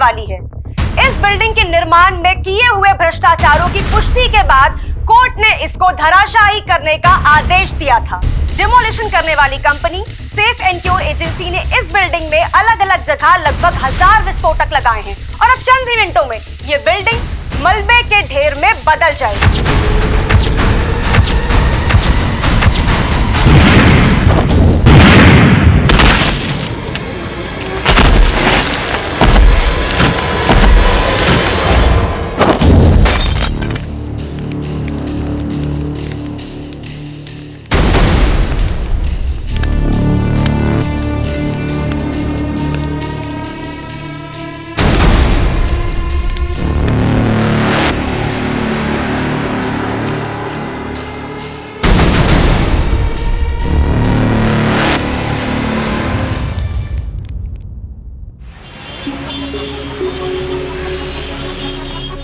वाली है। इस बिल्डिंग के निर्माण में किए हुए भ्रष्टाचारों की पुष्टि के बाद कोर्ट ने इसको धराशायी करने का आदेश दिया था। डिमोलिशन करने वाली company safe and cure agency ने इस बिल्डिंग में अलग अलग जगह लगभग 1000 विस्फोटक लगाए हैं और अब चंद ही मिनटों में ये बिल्डिंग मलबे के ढेर में बदल जाएगी।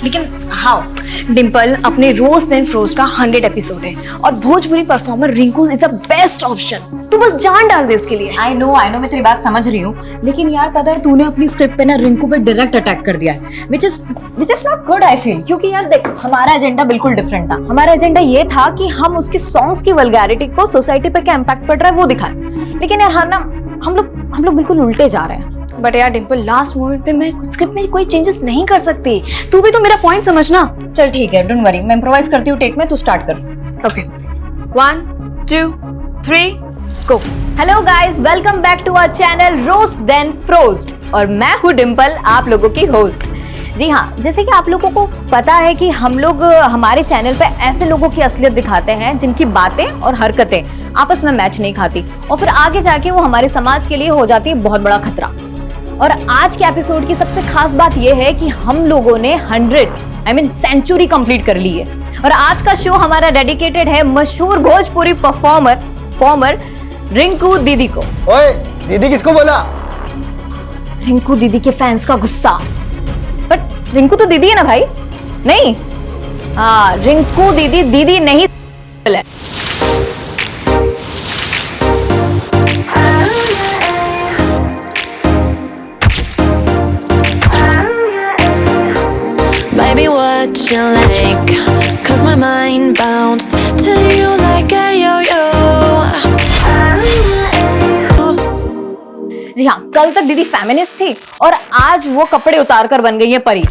लेकिन हाउ डिम्पल, अपने रोज एंड फ्रोज का 100 एपिसोड है और Bhojpuri performer Rinku is the best option. तू बस जान डाल दे उसके लिए। आई नो मैं तेरी बात समझ रही हूँ, लेकिन यार पता है तूने अपनी स्क्रिप्ट पे ना रिंकू पे डायरेक्ट अटैक कर दिया है, which is not good I feel. क्योंकि यार देख, हमारा एजेंडा बिल्कुल डिफरेंट था। हमारा एजेंडा ये था कि हम उसकी सॉन्ग्स की वल्गैरिटी को सोसाइटी पे क्या इम्पैक्ट पड़ रहा है वो दिखाएं, लेकिन यार हाँ ना, हम लोग बिल्कुल उल्टे जा रहे हैं। बट यार डिम्पल, लास्ट मोमेंट पे मैं स्क्रिप्ट में कोई चेंजेस नहीं कर सकती। तू भी तो मेरा पॉइंट समझना। चल ठीक है, डोंट वरी, मैं इम्प्रोवाइज करती हूँ टेक में, तू स्टार्ट कर। Okay, 1 2 3 go. Hello guys, welcome back to our channel roast then frost और मैं हूँ डिम्पल, आप लोगों की होस्ट। जी हाँ, जैसे कि आप लोगों को पता है कि हम लोग हमारे चैनल पे ऐसे लोगों की असलियत दिखाते हैं जिनकी बातें और हरकतें आपस में मैच नहीं खाती और फिर आगे जाके वो हमारे समाज के लिए हो जाती है बहुत बड़ा खतरा। और आज के एपिसोड की सबसे खास बात यह है कि हम लोगों ने 100 सेंचुरी कंप्लीट कर ली है और आज का शो हमारा डेडिकेटेड है मशहूर भोजपुरी परफॉर्मर रिंकू दीदी को। ओए, दीदी किसको बोला? रिंकू दीदी के फैंस का गुस्सा। बट रिंकू तो दीदी है ना भाई? नहीं, हाँ रिंकू दीदी नहीं है। Baby, what you like? 'Cause my mind bounced to you like a yo-yo. जी हाँ, कल तक दीदी फेमिनिस्ट थी और आज वो कपड़े उतार कर बन गई है परी।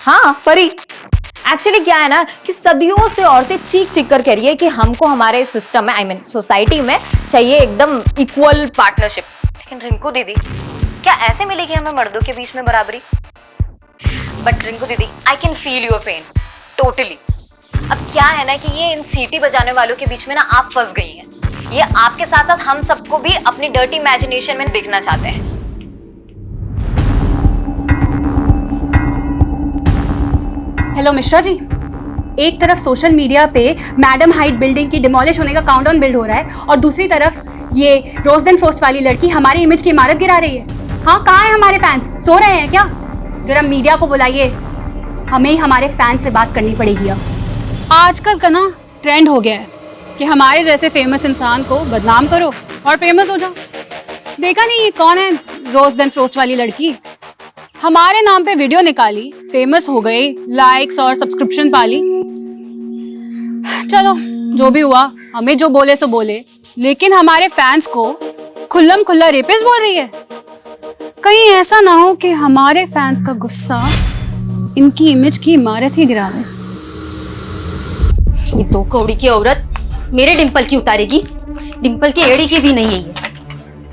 हाँ परी। एक्चुअली क्या है ना कि सदियों से औरतें चीख कर कह रही है कि हमको हमारे सिस्टम में सोसाइटी में चाहिए एकदम इक्वल पार्टनरशिप। लेकिन रिंकू दीदी, क्या ऐसे मिलेगी हमें मर्दों के बीच में बराबरी? But Rinku didi, I can feel your pain totally. अब क्या है ना कि ये इन सीटी बजाने वालों के बीच में ना आप फंस गई हैं। ये आपके साथ साथ हम सबको भी अपनी डर्टी इमेजिनेशन में देखना चाहते हैं। हेलो मिश्रा जी, एक तरफ सोशल मीडिया पे मैडम हाइट बिल्डिंग की डिमोलिश होने का काउंटडाउन बिल्ड हो रहा है और दूसरी तरफ ये रोज देन फ्रोस्ट वाली लड़की हमारी इमेज की इमारत गिरा रही है। हाँ, कहाँ है हमारे फैंस? सो रहे हैं क्या? जरा मीडिया को बुलाइए, हमें ही हमारे फैंस से बात करनी पड़ेगी। अब आजकल का ना ट्रेंड हो गया है कि हमारे जैसे फेमस इंसान को बदनाम करो और फेमस हो जाओ। देखा नहीं ये कौन है रोज देन फ्रोस्ट वाली लड़की? हमारे नाम पे वीडियो निकाली, फेमस हो गई, लाइक्स और सब्सक्रिप्शन पाली। चलो जो भी हुआ, हमें जो बोले सो बोले, लेकिन हमारे फैंस को खुल्लम खुल्ला रेपिस्ट बोल रही है। कहीं ऐसा ना हो कि हमारे फैंस का गुस्सा इनकी इमेज की इमारत ही गिरा दे। ये दो कौड़ी की औरत मेरे डिंपल की उतारेगी, डिंपल की एड़ी की भी नहीं है ये।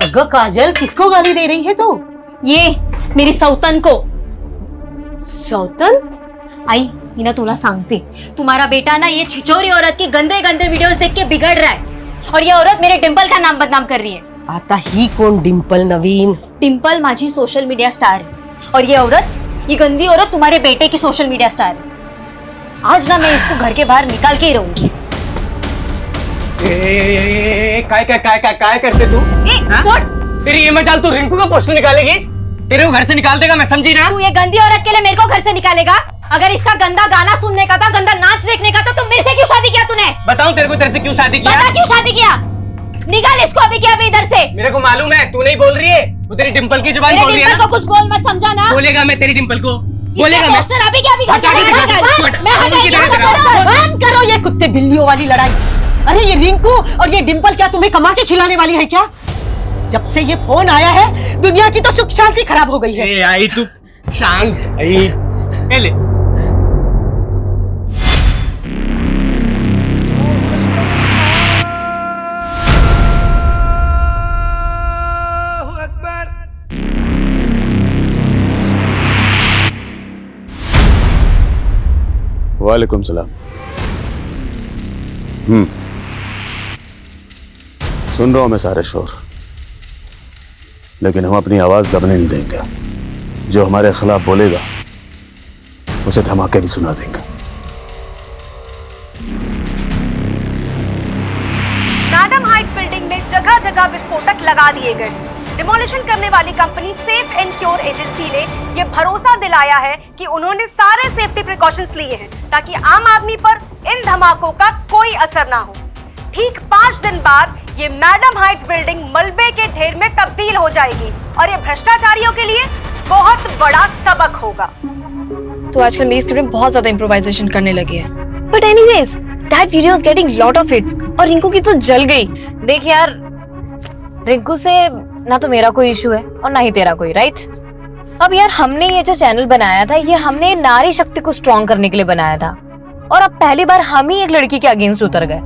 अगर काजल, किसको गाली दे रही है तू? ये मेरी सौतन को। सौतन? आई मीना, तुला सांगते, तुम्हारा बेटा ना ये छिचोरी औरत की गंदे गंदे वीडियोस देख के बिगड़ रहा है और ये औरत मेरे डिंपल का नाम बदनाम कर रही है। आता ही कौन डिंपल नवीन? डिंपल माझी सोशल मीडिया स्टार है और ये औरत, ये गंदी औरत तुम्हारे बेटे की सोशल मीडिया स्टार है। आज ना मैं इसको घर के बाहर निकाल के ही रहूंगी। काय करते तू? तेरी ये मजाल तू रिंकू का पोस्टर निकालेगी? तेरे को घर से निकाल देगा, मैं समझी ना? तू ये गंदी औरत के लिए मेरे को घर से निकालेगा? अगर इसका गंदा गाना सुनने का था, गंदा नाच देखने का था, तो मेरे से क्यों शादी किया तूने? बताऊं तेरे से क्यों शादी किया? बता क्यों शादी किया? निकाल इसको अभी के अभी इधर से। मेरे को मालूम है, तू नहीं बोल रही है। वो तेरी डिंपल की जुबान मेरे बोल रही है डिंपल ना? को कुछ बोल मत, समझा ना? बोलेगा मैं तेरी डिंपल को, बोलेगा मैं। पोस्टर अभी क्या बिगाड़ हटा के दिखा, मैं हटा के हटाई दिखा। बंद करो ये कुत्ते बिल्लियों वाली लड़ाई। अरे ये रिंकू और ये डिंपल क्या तुम्हें कमा के खिलाने वाली है क्या? जब से ये फोन आया है दुनिया की तो सुख शांति खराब हो गई है। ए आई तू शांत आई। ए ले। वालेकुम सलाम। सुन रहा हूं मैं सारे शोर, लेकिन हम अपनी आवाज दबने नहीं देंगे। जो हमारे खिलाफ बोलेगा उसे धमाके भी सुना देंगे। मैडम हाइट्स बिल्डिंग में जगह जगह विस्फोटक लगा दिए गए। डिमोलिशन करने वाली company safe and cure agency ने यह भरोसा दिलाया है कि उन्होंने सारे सेफ्टी प्रिकॉशंस लिए हैं ताकि आम आदमी पर इन धमाकों का कोई असर ना हो। ठीक 5 दिन बाद ये मैडम हाइट्स बिल्डिंग मलबे के ढेर में तब्दील हो जाएगी और ये भ्रष्टाचारियों के लिए बहुत बड़ा सबक होगा। तो आजकल मेरी स्टूडेंट बहुत ज्यादा इम्प्रोवाइजेशन करने लगी है। But anyways that video is getting lot of hits और रिंकू की तो जल गई। देख यार, रिंकू से ना तो मेरा कोई इशू है और ना ही तेरा कोई, राइट? अब यार हमने ये जो चैनल बनाया था ये हमने नारी शक्ति को स्ट्रॉन्ग करने के लिए बनाया था और अब पहली बार हम ही एक लड़की के अगेंस्ट उतर गए।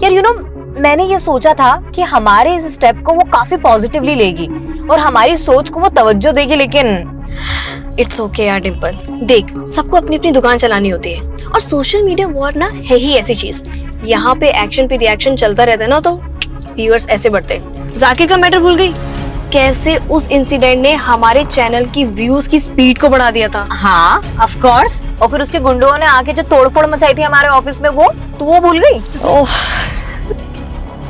यार यू नो, मैंने ये सोचा था कि हमारे इस स्टेप को वो काफी पॉजिटिवली लेगी और हमारी सोच को वो तवज्जो देगी, लेकिन इट्स ओके यार डिम्पल, देख सबको अपनी अपनी दुकान चलानी होती है और सोशल मीडिया वॉर ना है ही ऐसी चीज। यहाँ पे एक्शन पे रिएक्शन चलता रहता है ना, तो व्यूअर्स ऐसे बढ़ते। जाकिर का मैटर भूल गई? कैसे उस इंसिडेंट ने हमारे चैनल की व्यूज की स्पीड को बढ़ा दिया था। हाँ ऑफ कोर्स, और फिर उसके गुंडों ने आके जो तोड़फोड़ मचाई थी हमारे ऑफिस में, वो तू वो भूल गई? ओह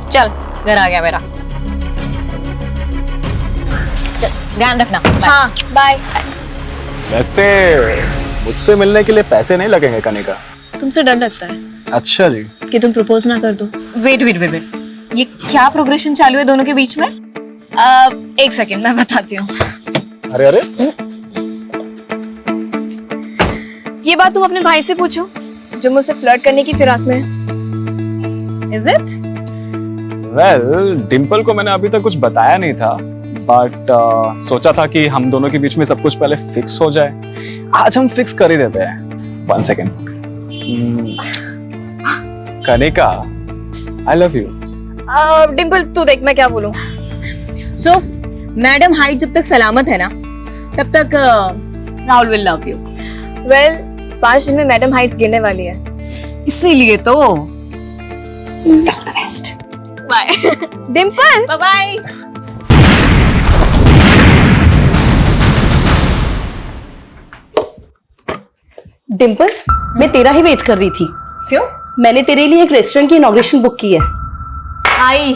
चल घर आ गया मेरा, चल ध्यान रखना। हाँ बाय। वैसे मुझसे मिलने के लिए पैसे नहीं लगेंगे कनिका? तुमसे डर लगता है अच्छा जी। कि तुम प्रपोज ना कर दो। वेट वेट वेट वेट, ये क्या प्रोग्रेशन चालू है दोनों के बीच में? एक सेकंड मैं बताती हूँ। अरे अरे ये बात तुम अपने भाई से पूछो जो मुझसे फ्लर्ट करने की फिराक में है। Is it? वेल, डिंपल को मैंने अभी तक कुछ बताया नहीं था, बट सोचा था कि हम दोनों के बीच में सब कुछ पहले फिक्स हो जाए। आज हम फिक्स कर ही देते हैं। 1 second. Kanika, I love you. Dimple तू देख मैं क्या बोलूं। सो मैडम हाइट जब तक सलामत है ना तब तक Rahul will love you. Well 5 दिन में मैडम हाइट्स गिरने वाली है, इसीलिए तो bye. Dimple bye bye. Dimple, मैं तेरा ही वेट कर रही थी। क्यों? मैंने तेरे लिए एक रेस्टोरेंट की इनॉग्रेशन बुक की है। आई,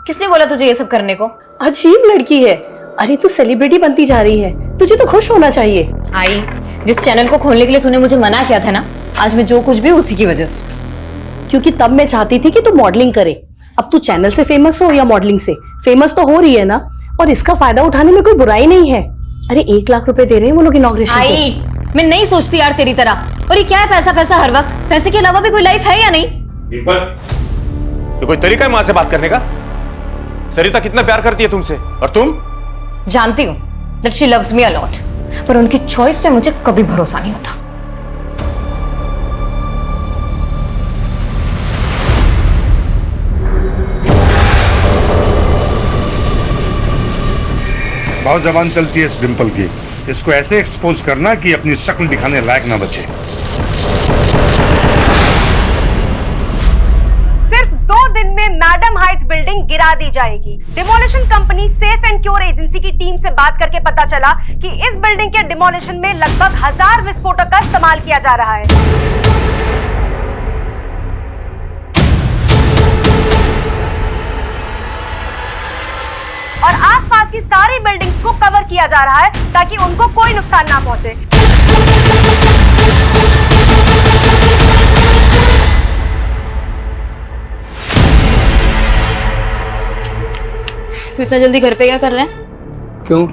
किसने बोला तुझे ये सब करने को? अजीब लड़की है। अरे तू सेलिब्रिटी बनती जा रही है, तुझे तो खुश होना चाहिए। आई, जिस चैनल को खोलने के लिए तूने मुझे मना किया था ना, आज मैं जो कुछ भी उसी की वजह से। क्योंकि तब मैं चाहती थी कि तू मॉडलिंग करे। अब तू चैनल से फेमस हो या मॉडलिंग से, फेमस तो हो रही है ना, और इसका फायदा उठाने में कोई बुराई नहीं है। अरे 1 लाख रुपए दे रहे हैं वो लोग इनॉग्रेशन के। आई, मैं नहीं सोचती यार तेरी तरह। और ये क्या है पैसा पैसा हर वक्त? पैसे के अलावा भी कोई लाइफ है या नहीं? ये कोई तरीका है माँ से बात करने का? सरिता कितना प्यार करती है तुमसे, और तुम? जानती हूँ that she loves me a lot, पर उनकी चॉइस पे मुझे कभी भरोसा नहीं होता। बहुत जबान चलती है इस डिंपल की। इसको ऐसे एक्सपोज करना कि अपनी शक्ल दिखाने लायक ना बचे। सिर्फ 2 दिन में मैडम हाइट्स बिल्डिंग गिरा दी जाएगी। Demolition company safe and cure agency की टीम से बात करके पता चला कि इस बिल्डिंग के डिमोलिशन में लगभग 1000 विस्फोटक का इस्तेमाल किया जा रहा है। और आसपास की सारी बिल्डिंग्स को कवर किया जा रहा है ताकि उनको कोई नुकसान ना पहुंचे। तो इतना जल्दी घर पे क्या कर रहे हैं? क्यों?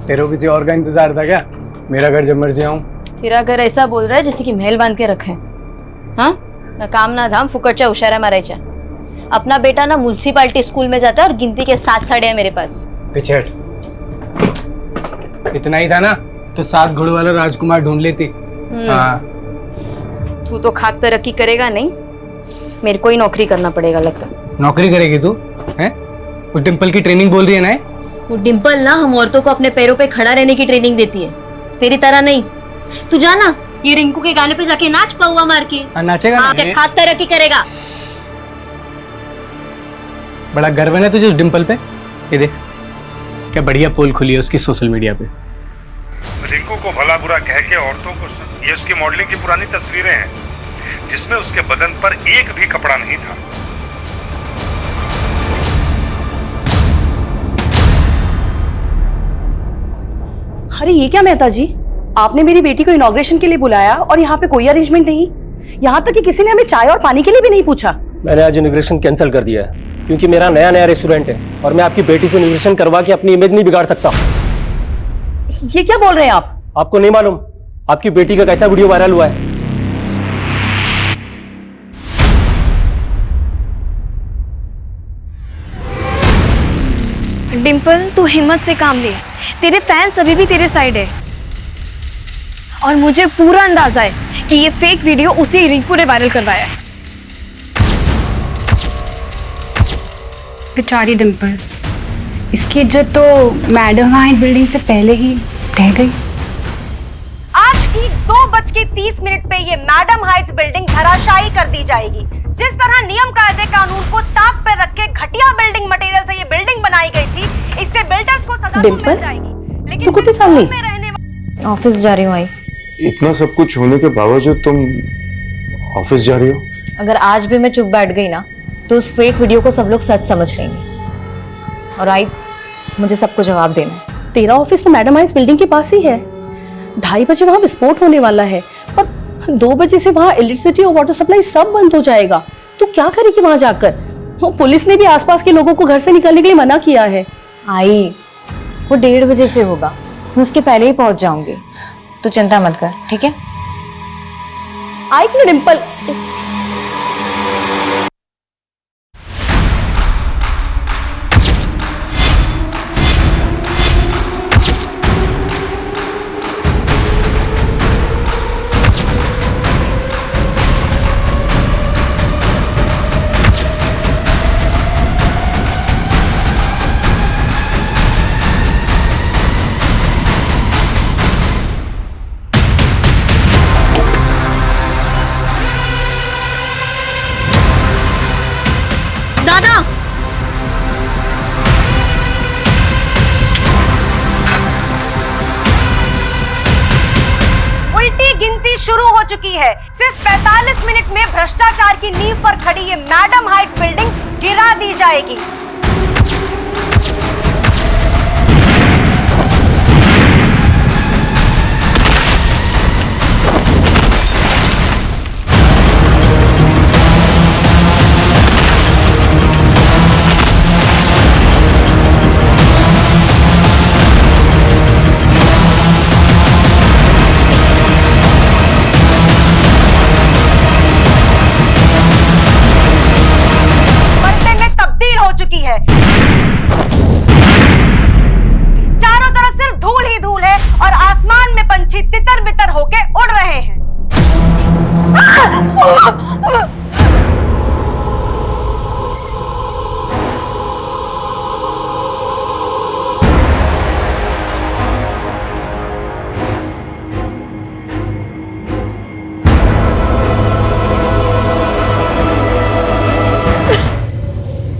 तेरे को किसी और का इंतजार था क्या? मेरा घर जब मर्जी आऊं। तेरा घर ऐसा बोल रहा है जैसे कि महल बांध के रखे। हाँ, ना काम ना धाम, फुकटच्या उशारा मारायच्या। अपना बेटा ना म्युनिसिपालिटी स्कूल में जाता है और गिनती के 7 साड़े हैं मेरे पास। पीछे हट। इतना ही था ना तो 7 घोड़ों वाला राजकुमार ढूंढ लेती। हाँ। तू तो खाक तरक्की करेगा नहीं, मेरे को ही नौकरी करना पड़ेगा लगता। नौकरी करेगी तू? हैं? उस डिम्पल की ट्रेनिंग बोल रही है ना? वो डिम्पल ना हम औरतों को अपने पैरों पे खड़ा रहने की ट्रेनिंग देती है, तेरी तरह नहीं। तू जाना ये रिंकू के गाने पे जाके नाच पौवा मार के। नाचेगा हाँ, क्या खाक तरक्की करेगा? बड़ा गर्व है ना तुझे उस डिम्पल पे? ये देख क्या बढ़िया पोल खुली है उसकी सोशल मीडिया पे। रिंकू को भला बुरा कह के औरतों को ये उसकी मॉडलिंग की पुरानी तस्वीरें हैं जिसमें उसके बदन पर एक भी कपड़ा नहीं था। अरे ये क्या मेहता जी, आपने मेरी बेटी को इनॉग्रेशन के लिए बुलाया और यहाँ पे कोई अरेंजमेंट नहीं, यहाँ तक कि किसी ने हमें चाय और पानी के लिए भी नहीं पूछा। मैंने आज इनॉग्रेशन कैंसिल कर दिया है क्योंकि मेरा नया रेस्टोरेंट है और मैं आपकी बेटी से इनॉग्रेशन करवा के अपनी इमेज नहीं बिगाड़ सकता। ये क्या बोल रहे हैं आप? आपको नहीं मालूम आपकी बेटी का कैसा वीडियो वायरल हुआ है? डिम्पल, तू हिम्मत से काम ले, तेरे फैंस अभी भी तेरे साइड है और मुझे पूरा अंदाजा है कि ये फेक वीडियो उसी रिंकू ने वायरल करवाया है। बेचारी डिम्पल, इसकी इज्जत तो मैडम हाइट बिल्डिंग से पहले ही रह गई। आज ठीक 2:30 पे ये मैडम हाइट्स बिल्डिंग धराशायी कर दी जाएगी। जिस तरह नियम कायदे कानून को ताक पे रख के घटिया बिल्डिंग मटेरियल से ये बिल्डिंग बनाई गई थी, इससे बिल्डर्स को सजा तो मिल जाएगी। लेकिन ऑफिस जा रही हूँ। आई इतना सब कुछ होने के बावजूद तुम ऑफिस जा रही हो? अगर आज भी मैं चुप बैठ गई ना तो उस फेक वीडियो को सब लोग सच समझ लेंगे और आई मुझे सबको जवाब देना है। तेरा ऑफिस तो मैडम हाइट्स बिल्डिंग के पास ही है। 2:30 बजे वहाँ विस्फोट होने वाला है और 2 बजे से वहाँ इलेक्ट्रिसिटी और वाटर सप्लाई सब बंद हो जाएगा। तू क्या करेगी वहाँ जाकर? पुलिस ने भी आसपास के लोगों को घर से निकलने के लिए मना किया है। आई वो 1:30 बजे से होगा, मैं उसके पहले ही पहुंच जाऊंगी, तो चिंता मत कर, ठीक है? आई ना डिम्पल, शुरू हो चुकी है। सिर्फ 45 मिनट में भ्रष्टाचार की नींव पर खड़ी ये मैडम हाइट्स बिल्डिंग गिरा दी जाएगी। चारों तरफ सिर्फ धूल ही धूल है और आसमान में पंछी तितर बितर होके उड़ रहे हैं।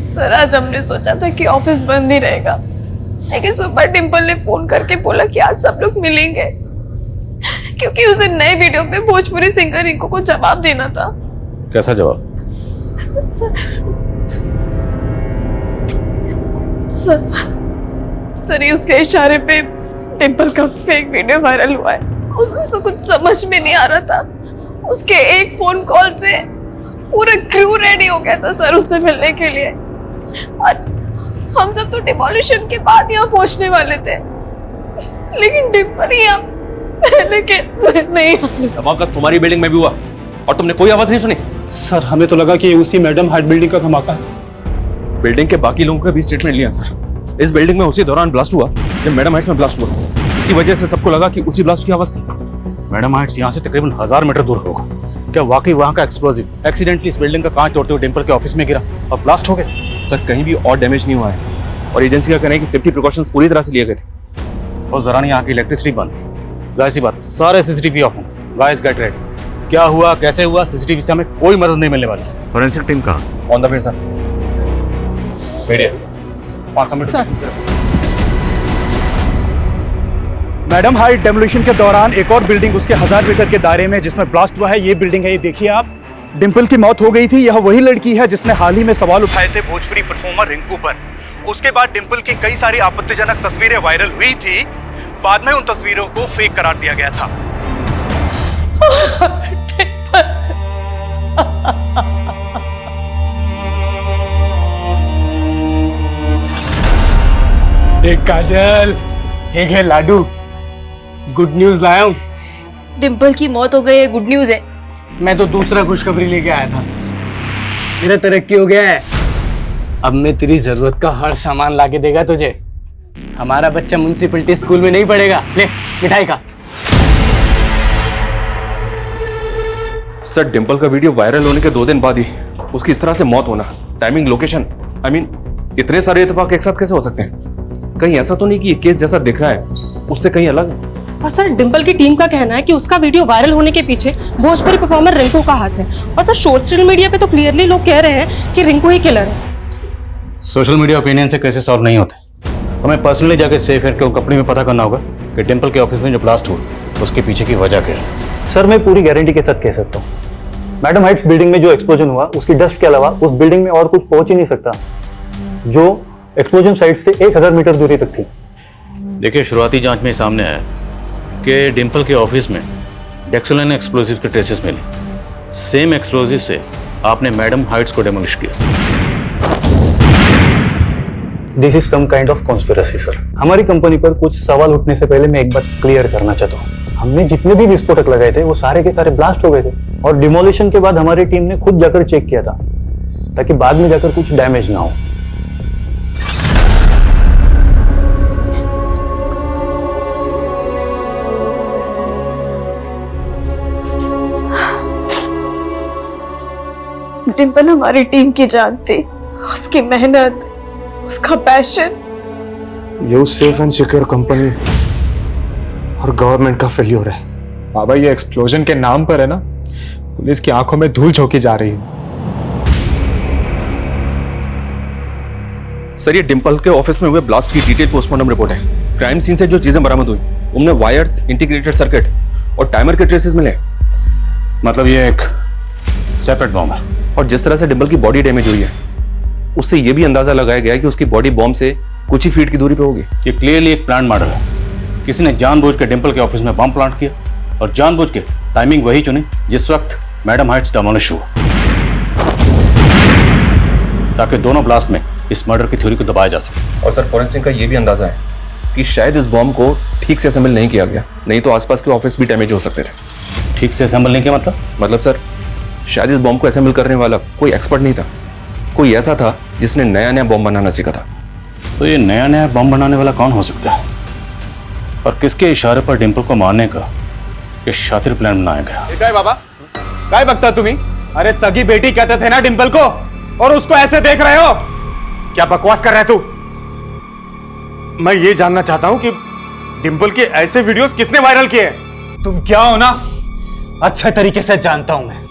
सर, आज हमने सोचा था कि ऑफिस बंद ही रहेगा, लेकिन सुबह डिम्पल ने फोन करके बोला कि आज सब लोग मिलेंगे क्योंकि उसे नए वीडियो पे भोजपुरी सिंगर रिंकू को जवाब देना था। कैसा जवाब? सर, उसके इशारे पे डिम्पल का फेक वीडियो वायरल हुआ है। उसे कुछ समझ में नहीं आ रहा था। उसके एक फोन कॉल से पूरा क्रू रेडी हो गया था सर उससे मिलने के लिए। हम सब तो डिमोलिशन के बाद यहाँ पहुंचने वाले थे, लेकिन डिम्पल यहाँ पहले कैसे नहीं आने? धमाका तुम्हारी बिल्डिंग में भी हुआ और तुमने कोई आवाज नहीं सुनी? सर हमें तो लगा कि ये उसी मैडम हाइट बिल्डिंग का धमाका है। बिल्डिंग के बाकी लोगों का भी स्टेटमेंट लिया सर। इस बिल्डिंग में उसी दौरान ब्लास्ट हुआ जब मैडम हाइट्स में ब्लास्ट हुआ। इसी वजह से सबको लगा कि उसी ब्लास्ट की आवाज थी। मैडम हाइट्स यहाँ से तकरीबन 1000 मीटर दूर होगा। क्या वाकई वहाँ का एक्सप्लोजिव एक्सीडेंटली इस बिल्डिंग का कांच तोड़ते हुए डिम्पल के ऑफिस में गिरा और ब्लास्ट हो गए? सर कहीं भी और डैमेज नहीं हुआ है और एजेंसी का कहना है कि सेफ्टी प्रिकॉशंस पूरी तरह से लिए गए थे। और जरा यहाँ की इलेक्ट्रिसिटी बंद। जाहिर सी बात, सारे सीसीटीवी ऑफ हैं। Guys get ready. क्या हुआ, कैसे हुआ, सीसीटीवी से हमें कोई मदद नहीं मिलने वाली। फॉरेंसिक टीम कहाँ? On the way sir. Media 5 minute sir. Madam height demolition के दौरान एक और बिल्डिंग उसके 1000 मीटर के दायरे में जिसमें ब्लास्ट हुआ है, ये बिल्डिंग है, ये देखिए आप। डिम्पल की मौत हो गई थी। यह वही लड़की है जिसने हाल ही में सवाल उठाए थे भोजपुरी परफॉर्मर रिंकू पर। उसके बाद डिम्पल की कई सारी आपत्तिजनक तस्वीरें वायरल हुई थी। बाद में उन तस्वीरों को फेक करार दिया गया था। एक काजल, एक है लाडू। गुड न्यूज लाया हूँ। डिम्पल की मौत हो गई है, गुड न्यूज है। मैं तो दूसरा खुशखबरी लेके आया था। मेरा तरक्की हो गया है। अब मैं तेरी जरूरत का हर सामान लाके देगा तुझे। हमारा बच्चा म्युनिसिपैलिटी स्कूल में नहीं पढ़ेगा। ले मिठाई का। सर डिम्पल का वीडियो वायरल होने के 2 दिन बाद ही उसकी इस तरह से मौत होना, टाइमिंग, लोकेशन, आई मीन इतने सारे इत्तेफाक एक साथ कैसे हो सकते हैं? कहीं ऐसा तो नहीं कि ये केस जैसा दिख रहा है उससे कहीं अलग है? और सर डिम्पल की टीम का कहना है कि उसका वीडियो वायरल होने के पीछे भोजपुरी परफॉर्मर रिंकू का हाथ है। और सर सोशल मीडिया पे तो क्लियरली लोग कह रहे हैं कि रिंकू ही किलर है। सोशल मीडिया ओपिनियन से कैसे सॉल्व नहीं होते। हमें पर्सनली जाकर सेफ एयर के कंपनी में पता करना होगा कि डिम्पल के ऑफिस में जो ब्लास्ट हुआ उसके पीछे की वजह क्या है। सर मैं पूरी गारंटी के साथ कह सकता हूँ, मैडम हाइट्स बिल्डिंग में जो एक्सप्लोजन हुआ उसकी डस्ट के अलावा उस बिल्डिंग में और कुछ पहुंच ही नहीं सकता जो एक्सप्लोजन साइट से 1000 मीटर दूरी तक थी। देखिए, शुरुआती जांच में सामने आया कि डिम्पल के ऑफिस में डेक्सोलाइन एक्सप्लोजिव के ट्रेसेस मिले। सेम एक्सप्लोजिव से आपने मैडम हाइट्स को डेमोलिश किया। This is some kind of conspiracy sir. हमारी कंपनी पर कुछ सवाल उठने से पहले मैं एक बात क्लियर करना चाहता हूँ। हमने जितने भी विस्फोटक लगाए थे वो सारे के सारे ब्लास्ट हो गए थे और डिमोलिशन के बाद हमारी टीम ने खुद जाकर चेक किया था ताकि बाद में जाकर कुछ डैमेज ना हो। डिम्पल हमारी टीम की जान थी, उसकी मेहनत, उसका पैशन। ये उस सेफ एंड सिक्योर कंपनी और गवर्नमेंट का फेल्योर है। बाबा ये एक्सप्लोजन के नाम पर है ना, पुलिस की आंखों में धूल झोंकी जा रही है। सर ये डिम्पल के ऑफिस में हुए ब्लास्ट की डिटेल पोस्टमार्टम रिपोर्ट है। क्राइम सीन से जो चीजें बरामद हुई उनमें वायर्स, इंटीग्रेटेड सर्किट और टाइमर के ट्रेसेस मिले। मतलब ये एक सेपरेट बॉम्ब है। और जिस तरह से डिम्पल की बॉडी डैमेज हुई है उससे यह भी अंदाजा लगाया गया कि उसकी बॉडी बॉम्ब से कुछ ही फीट की दूरी पे होगी। ये क्लियरली एक प्लान मर्डर है। किसी ने जानबूझ के डिम्पल के ऑफिस में बम प्लांट किया और जानबूझ के टाइमिंग वही चुनी जिस वक्त मैडम हाइट्स डेमोलिश हुआ, ताकि दोनों ब्लास्ट में इस मर्डर की थ्योरी को दबाया जा सके। और सर फॉरेंसिक का यह भी अंदाजा है कि शायद इस बॉम्ब को ठीक से असेंबल नहीं किया गया, नहीं तो आसपास के ऑफिस भी डैमेज हो सकते थे। ठीक से असेंबल नहीं किया मतलब सर शायद इस बॉम्ब को असेंबल करने वाला कोई एक्सपर्ट नहीं था, कोई ऐसा था जिसने नया नया बॉम्ब बनाना सीखा था। तो ये नया नया बॉम्ब बनाने वाला कौन हो सकता है और किसके इशारे पर डिम्पल को मारने का ये शातिर प्लान बनाया गया? काय बाबा, काय बघता तुम्ही? अरे सगी बेटी कहते थे ना डिम्पल को, और उसको ऐसे देख रहे हो? क्या बकवास कर रहा है तू? मैं ये जानना चाहता हूं कि डिम्पल के ऐसे वीडियोस किसने वायरल किए? तुम क्या हो ना अच्छे तरीके से जानता हूं मैं।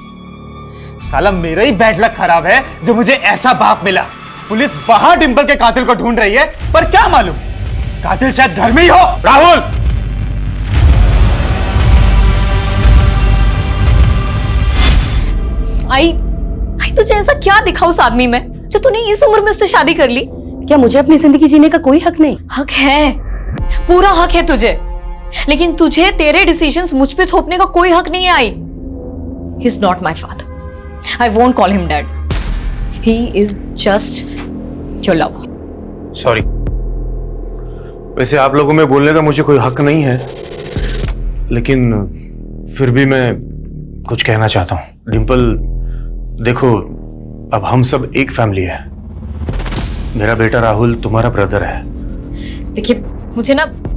साला मेरा ही बैड लक खराब है जो मुझे ऐसा बाप मिला। पुलिस बाहर डिम्पल के कातिल को ढूंढ रही है, पर क्या मालूम कातिल शायद घर में ही हो। राहुल, आई तुझे ऐसा क्या दिखा उस आदमी में जो तूने इस उम्र में उससे शादी कर ली? क्या मुझे अपनी जिंदगी जीने का कोई हक नहीं? हक है, पूरा हक है तुझे, लेकिन तुझे तेरे डिसीजंस मुझ पे थोपने का कोई हक नहीं है। I he is not my father, I won't call him dad. He is just your lover. Sorry. वैसे आप लोगों में बोलने का मुझे कोई हक नहीं है, लेकिन फिर भी मैं कुछ कहना चाहता हूं। डिंपल, देखो, अब हम सब एक फैमिली है। मेरा बेटा राहुल तुम्हारा ब्रदर है। देखिए,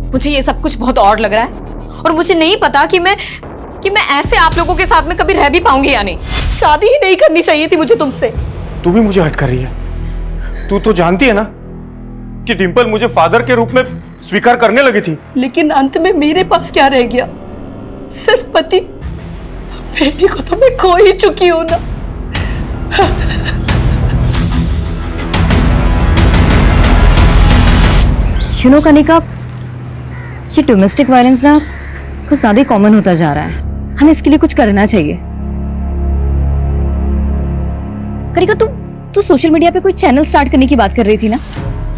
मुझे ये सब कुछ बहुत ऑड लग रहा है और मुझे नहीं पता कि मैं ऐसे आप लोगों के साथ में कभी रह भी पाऊंगी या नहीं। शादी ही नहीं करनी चाहिए थी मुझे तुमसे। तू भी मुझे हट कर रही है। तू तो जानती है ना कि डिंपल मुझे फादर के रूप में स्वीकार करने लगी थी। लेकिन अंत में मेरे पास क्या रह गया? सिर्फ पति। बेटी को तो मैं खो ही चुकी हूं ना। कनिका, ये डोमेस्टिक वायलेंस ना कुछ ज्यादा कॉमन होता जा रहा है। हमें इसके लिए कुछ करना चाहिए। कनिका, तू सोशल मीडिया पे कोई चैनल स्टार्ट करने की बात कर रही थी ना?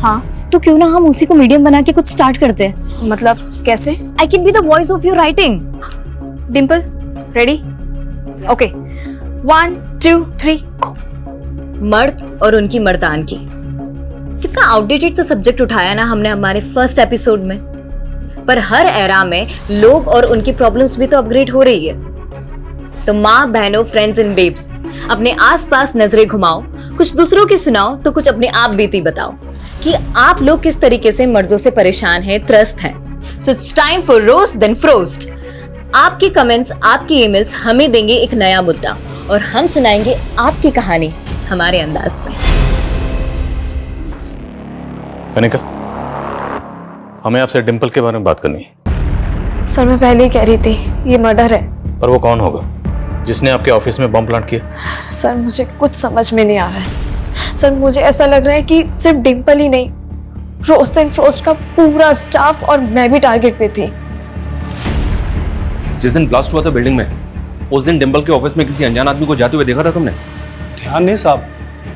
हाँ, तो क्यों ना हम उसी को मीडियम बना के कुछ स्टार्ट करते हैं। मतलब कैसे? I can be the voice of your writing. Dimple, ready? Okay, 1 2 3 गो। मर्द और उनकी मर्दानगी, कितना आउटडेटेड सा सब्जेक्ट उठाया ना हमने हमारे फर्स्ट एपिसोड में। पर हर एरा में लोग और उनकी प्रॉब्लम्स भी तो अपग्रेड हो रही है। तो माँ बहनों, फ्रेंड्स एंड बेब्स, अपने आसपास नजरें घुमाओ, कुछ दूसरों की सुनाओ तो कुछ अपने आप बीती बताओ कि आप लोग किस तरीके से मर्दों से परेशान हैं, त्रस्त हैं। So it's time for roast then frost. आपके कमेंट्स, आपकी ईमेल्स हमें देंगे एक नया मुद्दा और हम सुनाएंगे आपकी कहानी हमारे अंदाज में। कनिका, हमें आपसे डिंपल के बारे में बात करनी है। सर, मैं पहले ही कह रही थी, ये मर्डर है। पर वो कौन होगा जिसने आपके ऑफिस में बम प्लांट किया? सर, मुझे कुछ समझ में नहीं आ रहा है। सर, मुझे ऐसा लग रहा है कि सिर्फ डिंपल ही नहीं, रोस्ट एंड फ्रोस्ट का पूरा स्टाफ और मैं भी टारगेट पे थी। जिस दिन ब्लास्ट हुआ था बिल्डिंग में, उस दिन डिंपल के ऑफिस में किसी अनजान आदमी को जाते हुए देखा था तुमने? ध्यान नहीं साहब,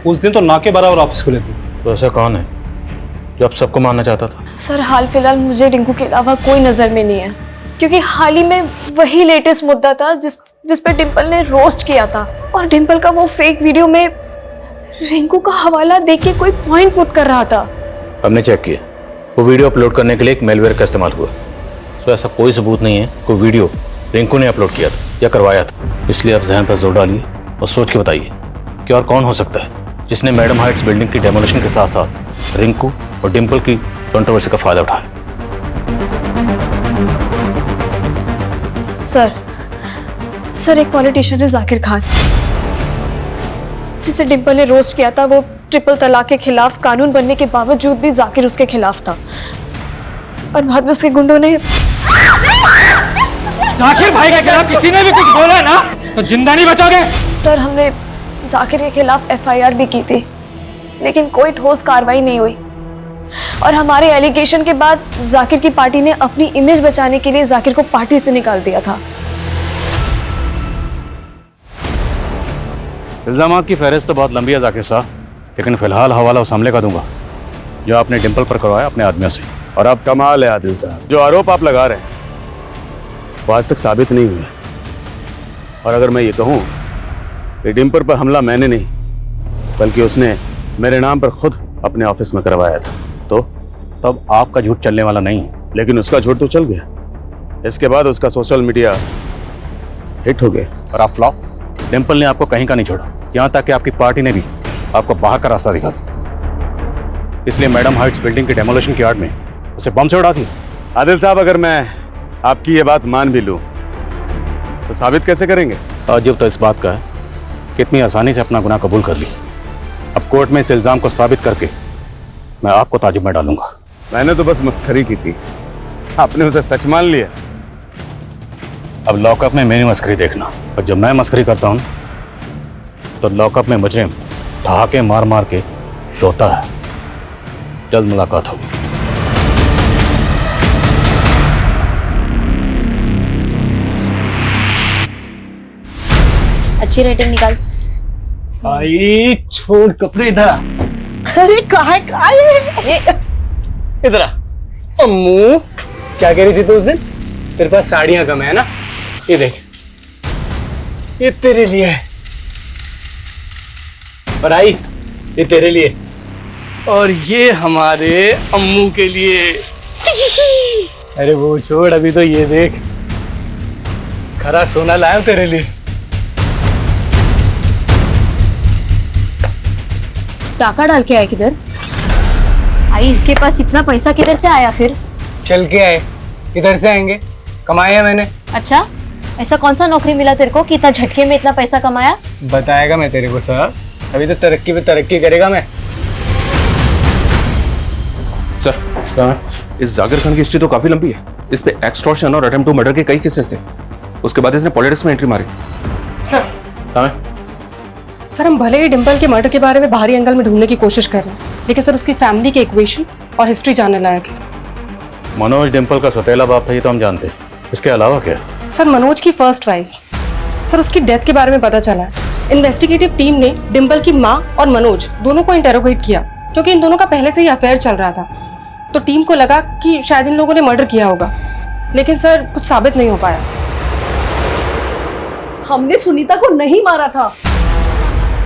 उस दिन तो ना के बराबर ऑफिस खुले थे। तो ऐसा कौन है जो आप सबको मारना चाहता था? सर, हाल फिलहाल मुझे रिंकू के अलावा कोई नजर में नहीं है, क्योंकि हाल ही में वही लेटेस्ट मुद्दा था जिस पे डिंपल ने रोस्ट किया था। और डिंपल का वो फेक वीडियो में रिंकू का हवाला देके कोई पॉइंट पुट कर रहा था। हमने चेक किया, वो वीडियो अपलोड करने के लिए एक मेलवेयर का इस्तेमाल हुआ। तो ऐसा कोई सबूत नहीं है कोई वीडियो रिंकू ने अपलोड किया था या करवाया था। इसलिए आप जहन पर जोर डालिए और सोच के बताइए कि और कौन हो सकता है जिसने मैडम हाइट्स बिल्डिंग की डेमोलिशन के साथ साथ रिंकू और डिंपल की कंट्रोवर्सी का फायदा उठाया। सर, एक पॉलिटिशियन है जाकिर खान, जिसे डिंपल ने रोस्ट किया था। वो ट्रिपल तलाक के खिलाफ कानून बनने के बावजूद भी जाकिर उसके खिलाफ था और बाद में उसके गुंडों ने। जाकिर भाई के खिलाफ किसी ने भी कुछ बोला ना तो जिंदा नहीं बचोगे। सर, हमने जाकिर के खिलाफ FIR भी की थी, लेकिन कोई ठोस कार्रवाई नहीं हुई। और हमारे एलिगेशन के बाद जाकिर की पार्टी ने अपनी इमेज बचाने के लिए जाकिर को पार्टी से निकाल दिया था। इल्जामात की फहरिस्त तो बहुत लंबी है जाकिर साहब, लेकिन फिलहाल हवाला उस हमले का दूंगा जो आपने डिंपल पर करवाया अपने आदमियों से। और अब कमाल है आदिल साहब, जो आरोप आप लगा रहे हैं वो आज तक साबित नहीं हुए। और अगर मैं ये कहूँ कि डिंपल पर हमला मैंने नहीं बल्कि उसने मेरे नाम पर खुद अपने ऑफिस में करवाया था, तो तब आपका झूठ चलने वाला नहीं है। लेकिन उसका झूठ तो चल गया। इसके बाद उसका सोशल मीडिया हिट हो गया और आप फ्लॉप। डिंपल ने आपको कहीं का नहीं छोड़ा, यहाँ तक कि आपकी पार्टी ने भी आपको बाहर का रास्ता दिखा था। इसलिए मैडम हाइट्स बिल्डिंग की डेमोलिशन की आड़ में उसे बम से उड़ा थी। आदिल साहब, अगर मैं आपकी ये बात मान भी लूं तो साबित कैसे करेंगे? ताज्जुब तो इस बात का है कि इतनी आसानी से अपना गुनाह कबूल कर ली। अब कोर्ट में इस इल्जाम को साबित करके मैं आपको ताज्जुब में डालूंगा। मैंने तो बस मस्खरी की थी, आपने उसे सच मान लिया। अब लॉकअप में मेरी मस्करी देखना, और जब मैं मस्करी करता हूँ तो लॉकअप में मुजरिम ठहाके मार मार के रोता है। जल्द मुलाकात होगी। अच्छी रेटिंग निकाल। भाई छोड़ कपड़े इधर आ। अरे कहाँ इधर आ। अम्मू, क्या कह रही थी तू उस दिन? तेरे पास साड़ियां कम है ना? ये देख, ये तेरे लिए है। और आई, ये तेरे लिए। और ये हमारे अम्मू के लिए। अरे वो छोड़, अभी तो ये देख, खरा सोना लाया हूं तेरे लिए। टाका डाल के आए किधर? आई, इसके पास इतना पैसा किधर से आया फिर? चल के आए। किधर से आएंगे? कमाया मैंने। अच्छा, ऐसा कौन सा नौकरी मिला तेरे को कि इतना झटके में इतना पैसा कमाया? बताएगा मैं तेरे को सर, अभी तो तरक्की पे तरक्की करेगा मैं। सर, इस जाकिर खान की हिस्ट्री तो काफी लंबी है। इस पे एक्सटॉर्शन और अटेम्प्ट टू मर्डर के कई केसेस थे। उसके बाद इसने पॉलिटिक्स में एंट्री मारी। सर सर, हम भले ही डिंपल के मर्डर के बारे में बाहरी एंगल में ढूंढने की कोशिश कर रहे हैं, लेकिन सर उसकी फैमिली के इक्वेशन और हिस्ट्री जानने लायक है। मनोज डिंपल का सौतेला बाप था, ये तो हम जानते हैं। इसके अलावा क्या? सर, मनोज की फर्स्ट वाइफ, सर उसकी डेथ के बारे में पता चला है। इन्वेस्टिगेटिव टीम ने डिंपल की माँ और मनोज दोनों को इंटेरोगेट किया, क्योंकि इन दोनों का पहले से ही अफेयर चल रहा था। तो टीम को लगा कि शायद इन लोगों ने मर्डर किया होगा, लेकिन सर कुछ साबित नहीं हो पाया। हमने सुनीता को नहीं मारा था।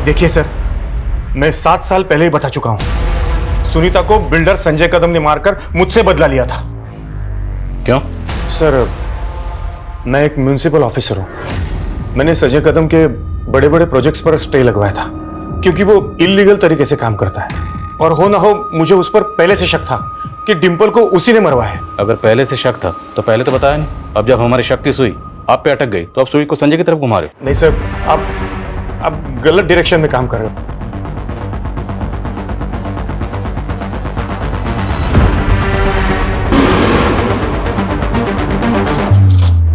देखिए सर, मैं 7 साल पहले ही बता चुका हूं। सुनीता को बिल्डर संजय कदम ने मारकर मुझसे बदला लिया था। क्यों? सर, मैं एक म्युनिसिपल ऑफिसर हूं। मैंने संजय कदम के बड़े बड़े प्रोजेक्ट्स पर स्टे लगवाया था, क्योंकि वो इलीगल तरीके से काम करता है। और हो ना हो, मुझे उस पर पहले से शक था कि डिंपल को उसी ने मरवाया है। अगर पहले से शक था तो पहले तो बताया नहीं। अब जब हमारी शक की सुई आप पे अटक गई तो अब सुई को संजय की तरफ घुमा रहे हो। नहीं सर, आप गलत डायरेक्शन में काम कर रहे हो।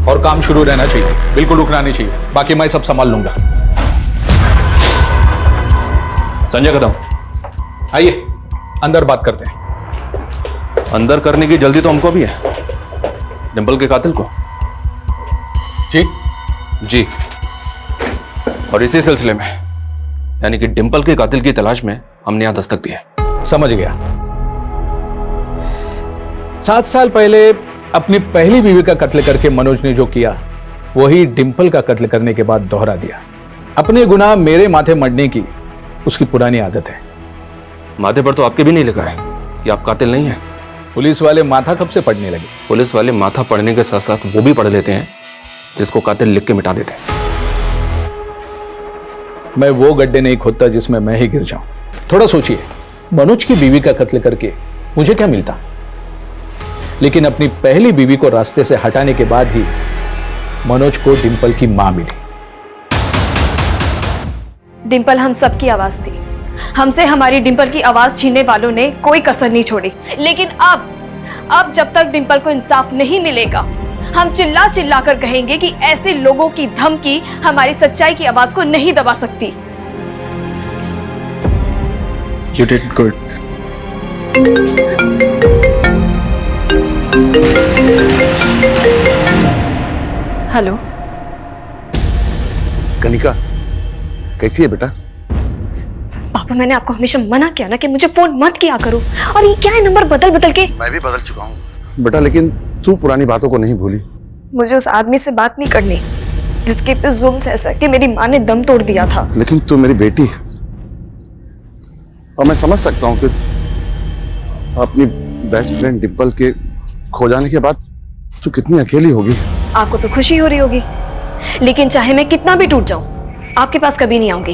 और काम शुरू रहना चाहिए, बिल्कुल रुकना नहीं चाहिए। बाकी मैं सब संभाल लूंगा। संजय कदम, आइए अंदर बात करते हैं। अंदर करने की जल्दी तो हमको भी है। डिंपल के कातिल को? जी। और इसी सिलसिले में, यानी कि डिंपल के कातिल की तलाश में हमने यहां दस्तक दी है। समझ गया। 7 साल पहले अपनी पहली बीवी का कत्ल करके मनोज ने जो किया, वही डिंपल का कत्ल करने के बाद दोहरा दिया। अपने गुनाह मेरे माथे मढ़ने की उसकी पुरानी आदत है। माथे पर तो आपके भी नहीं लिखा है कि आप कातिल नहीं हैं। पुलिस वाले माथा कब से पढ़ने लगे? पुलिस वाले माथा पढ़ने के साथ साथ वो भी पढ़ लेते हैं जिसको कातिल लिख के मिटा देते हैं। मैं वो गड्ढे नहीं खोदता जिसमें मैं ही गिर जाऊं। थोड़ा सोचिए, मनोज की बीवी का कत्ल करके मुझे क्या मिलता? लेकिन अपनी पहली बीवी को रास्ते से हटाने के बाद ही मनोज को डिंपल की मां मिली। डिंपल हम सबकी आवाज थी। हमसे हमारी डिंपल की आवाज छीनने वालों ने कोई कसर नहीं छोड़ी। लेकिन अब जब तक डिंपल को इंसाफ नहीं मिलेगा, हम चिल्ला चिल्ला कर कहेंगे कि ऐसे लोगों की धमकी हमारी सच्चाई की आवाज को नहीं दबा सकती। You did good. Hello Kanika, कैसी है बेटा? पापा, मैंने आपको हमेशा मना किया ना कि मुझे फोन मत किया करो। और ये क्या है, नंबर बदल बदल के? मैं भी बदल चुका हूँ बेटा, लेकिन तू पुरानी बातों को नहीं भूली। मुझे उस आदमी से बात नहीं करनी जिसके पे जुल्म से ऐसा कि मेरी माँ ने दम तोड़ दिया था। लेकिन तू मेरी बेटी है, और मैं समझ सकता हूँ कि अपनी बेस्ट फ्रेंड डिंपल के खो जाने के बाद तू कितनी अकेली होगी। आपको तो खुशी हो रही होगी, लेकिन चाहे मैं कितना भी टूट जाऊं, आपके पास कभी नहीं आऊंगी।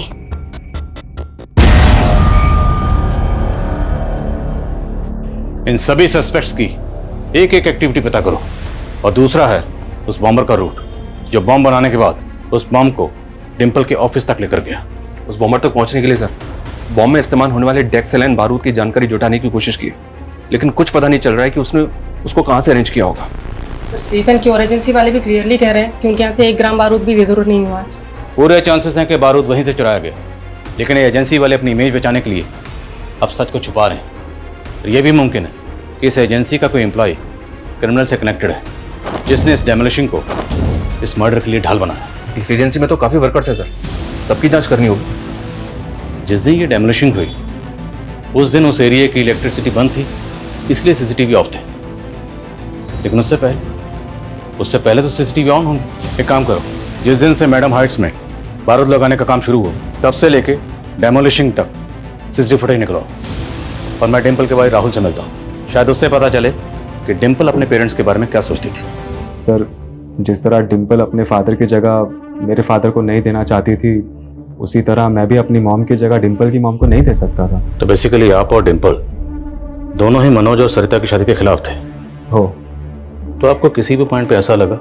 इन सभी सस्पेक्ट्स की एक एक एक्टिविटी पता करो। और दूसरा है उस बॉम्बर का रूट जो बॉम्ब बनाने के बाद उस बॉम्ब को डिंपल के ऑफिस तक लेकर गया। उस बॉम्बर तक पहुंचने के लिए सर, बॉम्ब में इस्तेमाल होने वाले डेक्सेलाइन बारूद की जानकारी जुटाने की कोशिश की, लेकिन कुछ पता नहीं चल रहा है कि उसने उसको कहां से अरेंज किया होगा। सेफ एंड क्योर एजेंसी वाले भी क्लियरली कह रहे हैं कि उनके यहाँ से 1 ग्राम बारूद भी इधर नहीं हुआ है। पूरे चांसेस हैं कि बारूद वहीं से चुराया गया, लेकिन ये एजेंसी वाले अपनी इमेज बचाने के लिए अब सच को छुपा रहे हैं। और यह भी मुमकिन है कि इस एजेंसी का कोई एम्प्लॉय क्रिमिनल से कनेक्टेड है, जिसने इस डेमोलिशन को इस मर्डर के लिए ढाल बनाया। इस एजेंसी में तो काफी वर्कर्स हैं सर, सबकी जांच करनी होगी। जिस दिन ये डेमोलिशन हुई उस दिन उस एरिया की इलेक्ट्रिसिटी बंद थी, इसलिए सीसीटीवी ऑफ थे। लेकिन उससे पहले तो सीसीटीवी ऑन होंगे। एक काम करो, जिस दिन से मैडम हाइट्स में बारूद लगाने का काम शुरू हुआ, तब से लेके डेमोलिशन तक सीसीटीवी फुटेज निकलवाओ। और मैं डिम्पल के भाई राहुल से मिलता हूँ। शायद उससे पता चले कि डिम्पल अपने पेरेंट्स के बारे में क्या सोचती थी। सर, जिस तरह डिम्पल अपने फादर की जगह मेरे फादर को नहीं देना चाहती थी, उसी तरह मैं भी अपनी मॉम की जगह डिम्पल की मॉम को नहीं दे सकता था। तो बेसिकली आप और डिम्पल दोनों ही मनोज और सरिता की शादी के खिलाफ थे। हो। तो आपको किसी भी पॉइंट पे ऐसा लगा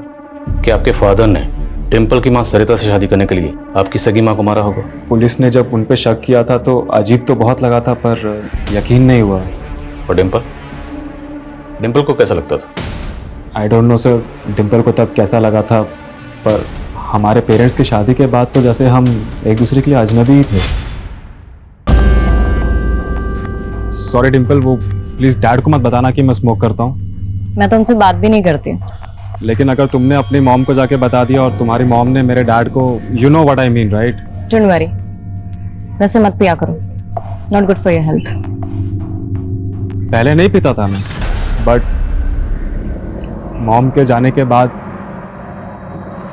कि आपके फादर ने डिम्पल की मां सरिता से शादी करने के लिए आपकी सगी मां को मारा होगा? पुलिस ने जब उन पे शक किया था तो अजीब तो बहुत लगा था, पर यकीन नहीं हुआ। और डिम्पल को कैसा लगता था? I don't know sir, Dimple को तब कैसा लगा था, पर हमारे पेरेंट्स की शादी के बाद तो जैसे हम एक दूसरे के लिए अजनबी ही थे। सॉरी डिम्पल, वो प्लीज डैड को मत बताना कि मैं स्मोक करता हूँ। मैं तो उनसे बात भी नहीं करती। लेकिन अगर तुमने अपनी मॉम को जाके बता दिया और तुम्हारी मॉम ने मेरे डैड को, you know what I mean right? Don't worry, वैसे मत पिया करो, not good for your health. पहले नहीं पीता था मैं, बट मॉम के जाने के बाद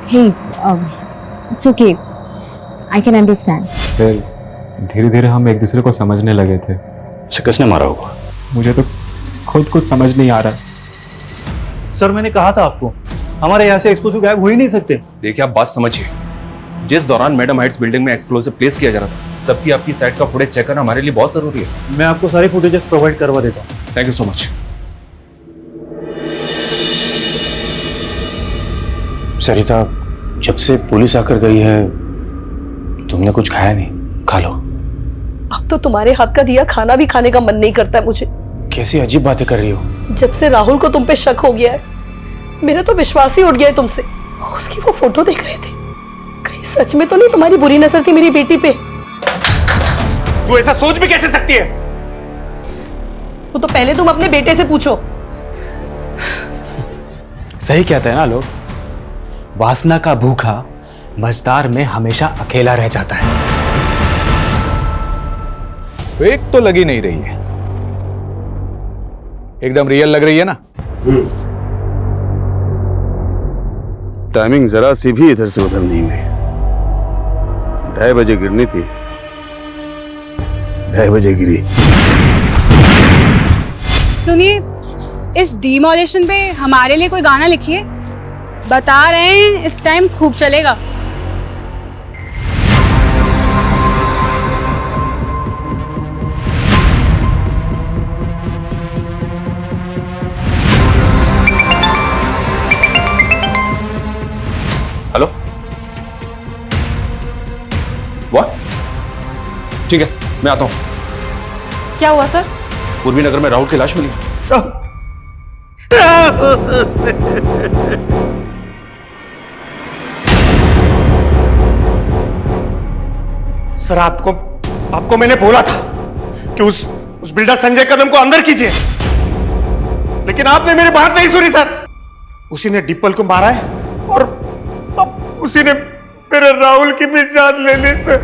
hey, it's okay, I can understand. फिर धीरे धीरे हम एक दूसरे को समझने लगे थे। किसने मारा होगा? मुझे तो खुद कुछ समझ नहीं आ रहा। सर, मैंने कहा था आपको, हमारे यहाँ से एक्सप्लोसिव गायब हो ही नहीं सकते। देखिए, आप बात समझिए। जिस दौरान मैडम हाइट्स बिल्डिंग में एक्सप्लोसिव प्लेस किया जा रहा था, तब की आपकी साइड का फुटेज चेक करना हमारे लिए बहुत जरूरी है। मैं आपको सारी फुटेजेस प्रोवाइड करवा देता हूँ। Thank you so much. Sarita, जब से पुलिस आकर गई है तुमने कुछ खाया नहीं? खा लो। अब तो तुम्हारे हाथ का दिया खाना भी खाने का मन नहीं करता है मुझे। कैसी अजीब बातें कर रही हो। जब से राहुल को तुम पे शक हो गया है, मेरा तो विश्वास ही उठ गया है तुमसे। उसकी वो फोटो देख रहे थे, कहीं सच में तो नहीं तुम्हारी बुरी नजर थी मेरी बेटी पे? तू ऐसा सोच भी कैसे सकती है? वो तो पहले तुम अपने बेटे से पूछो। सही कहते हैं ना लोग, वासना का भूखा मझदार में हमेशा अकेला रह जाता है। फेक तो लगी नहीं रही है, एकदम रियल लग रही है ना? टाइमिंग जरा सी भी इधर से उधर नहीं हुई। 2:30 बजे गिरनी थी, 2:30 बजे गिरी। सुनिए, इस डिमोलिशन पे हमारे लिए कोई गाना लिखिए। बता रहे हैं इस टाइम खूब चलेगा। Hello, what? ठीक है, मैं आता हूं। क्या हुआ सर? पूर्वी नगर में राहुल की लाश मिली। सर, आपको मैंने बोला था कि उस बिल्डर संजय कदम को अंदर कीजिए, लेकिन आपने मेरी बात नहीं सुनी सर। उसी ने डिम्पल को मारा है और अब उसी ने मेरे राहुल की भी जान ले ली सर।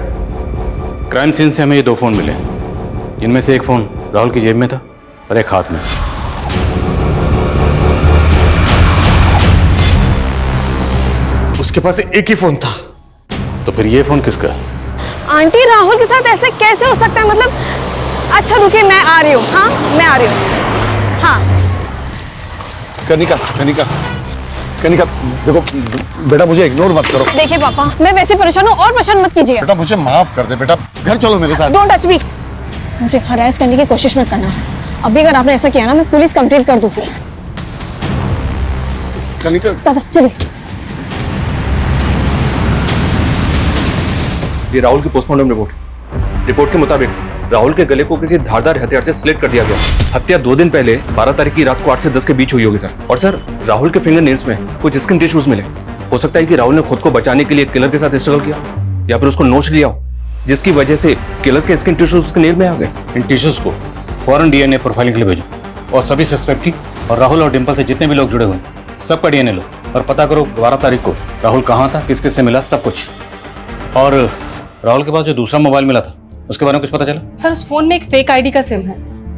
क्राइम सीन से हमें ये 2 फोन मिले, जिनमें से एक फोन राहुल की जेब में था और एक हाथ में। उसके पास एक ही फोन था। तो फिर ये फोन किसका है? आंटी, राहुल के साथ ऐसे कैसे हो सकता है? मतलब अच्छा रुकिए, मैं आ रही हूँ। हाँ, मैं आ रही हूँ। हाँ कनिका, कनिका, कनिका, देखो बेटा, मुझे इग्नोर मत करो। देखिए पापा, मैं वैसे परेशान हूँ और परेशान मत कीजिए। बेटा मुझे माफ कर दे बेटा, घर चलो मेरे साथ। Don't touch me. मुझे हरास करने की कोशिश मत करना। अभी अगर आपने ऐसा किया ना, मैं पुलिस कंप्लेंट कर दूंगी। कनिका, दादा चलिए। ये राहुल की पोस्टमार्टम रिपोर्ट के मुताबिक राहुल के गले को किसी धारदार हथियार से स्लिट कर दिया गया। हत्या 2 दिन पहले 12 तारीख की रात को 8 से 10 के बीच हुई होगी सर। और सर, राहुल के फिंगर नेल्स में कुछ स्किन टिश्यूज मिले। हो सकता है कि राहुल ने खुद को बचाने के लिए किलर के साथ स्ट्रगल किया या फिर उसको नोच लिया हो, जिसकी वजह से किलर के स्किन टिश्यूज उसके नेल में आ गए। इन टिश्यूज को फौरन डीएनए प्रोफाइलिंग के लिए भेजो और सभी सस्पेक्ट की और राहुल और डिम्पल से जितने भी लोग जुड़े हुए हैं सबका डीएनए लो और पता करो 12 तारीख को राहुल कहाँ था, किस किस से मिला, सब कुछ। और राहुल के पास जो दूसरा मोबाइल मिला था उसके बारे में कुछ पता चला? सर, उस फोन में एक फेक आईडी का सिम है।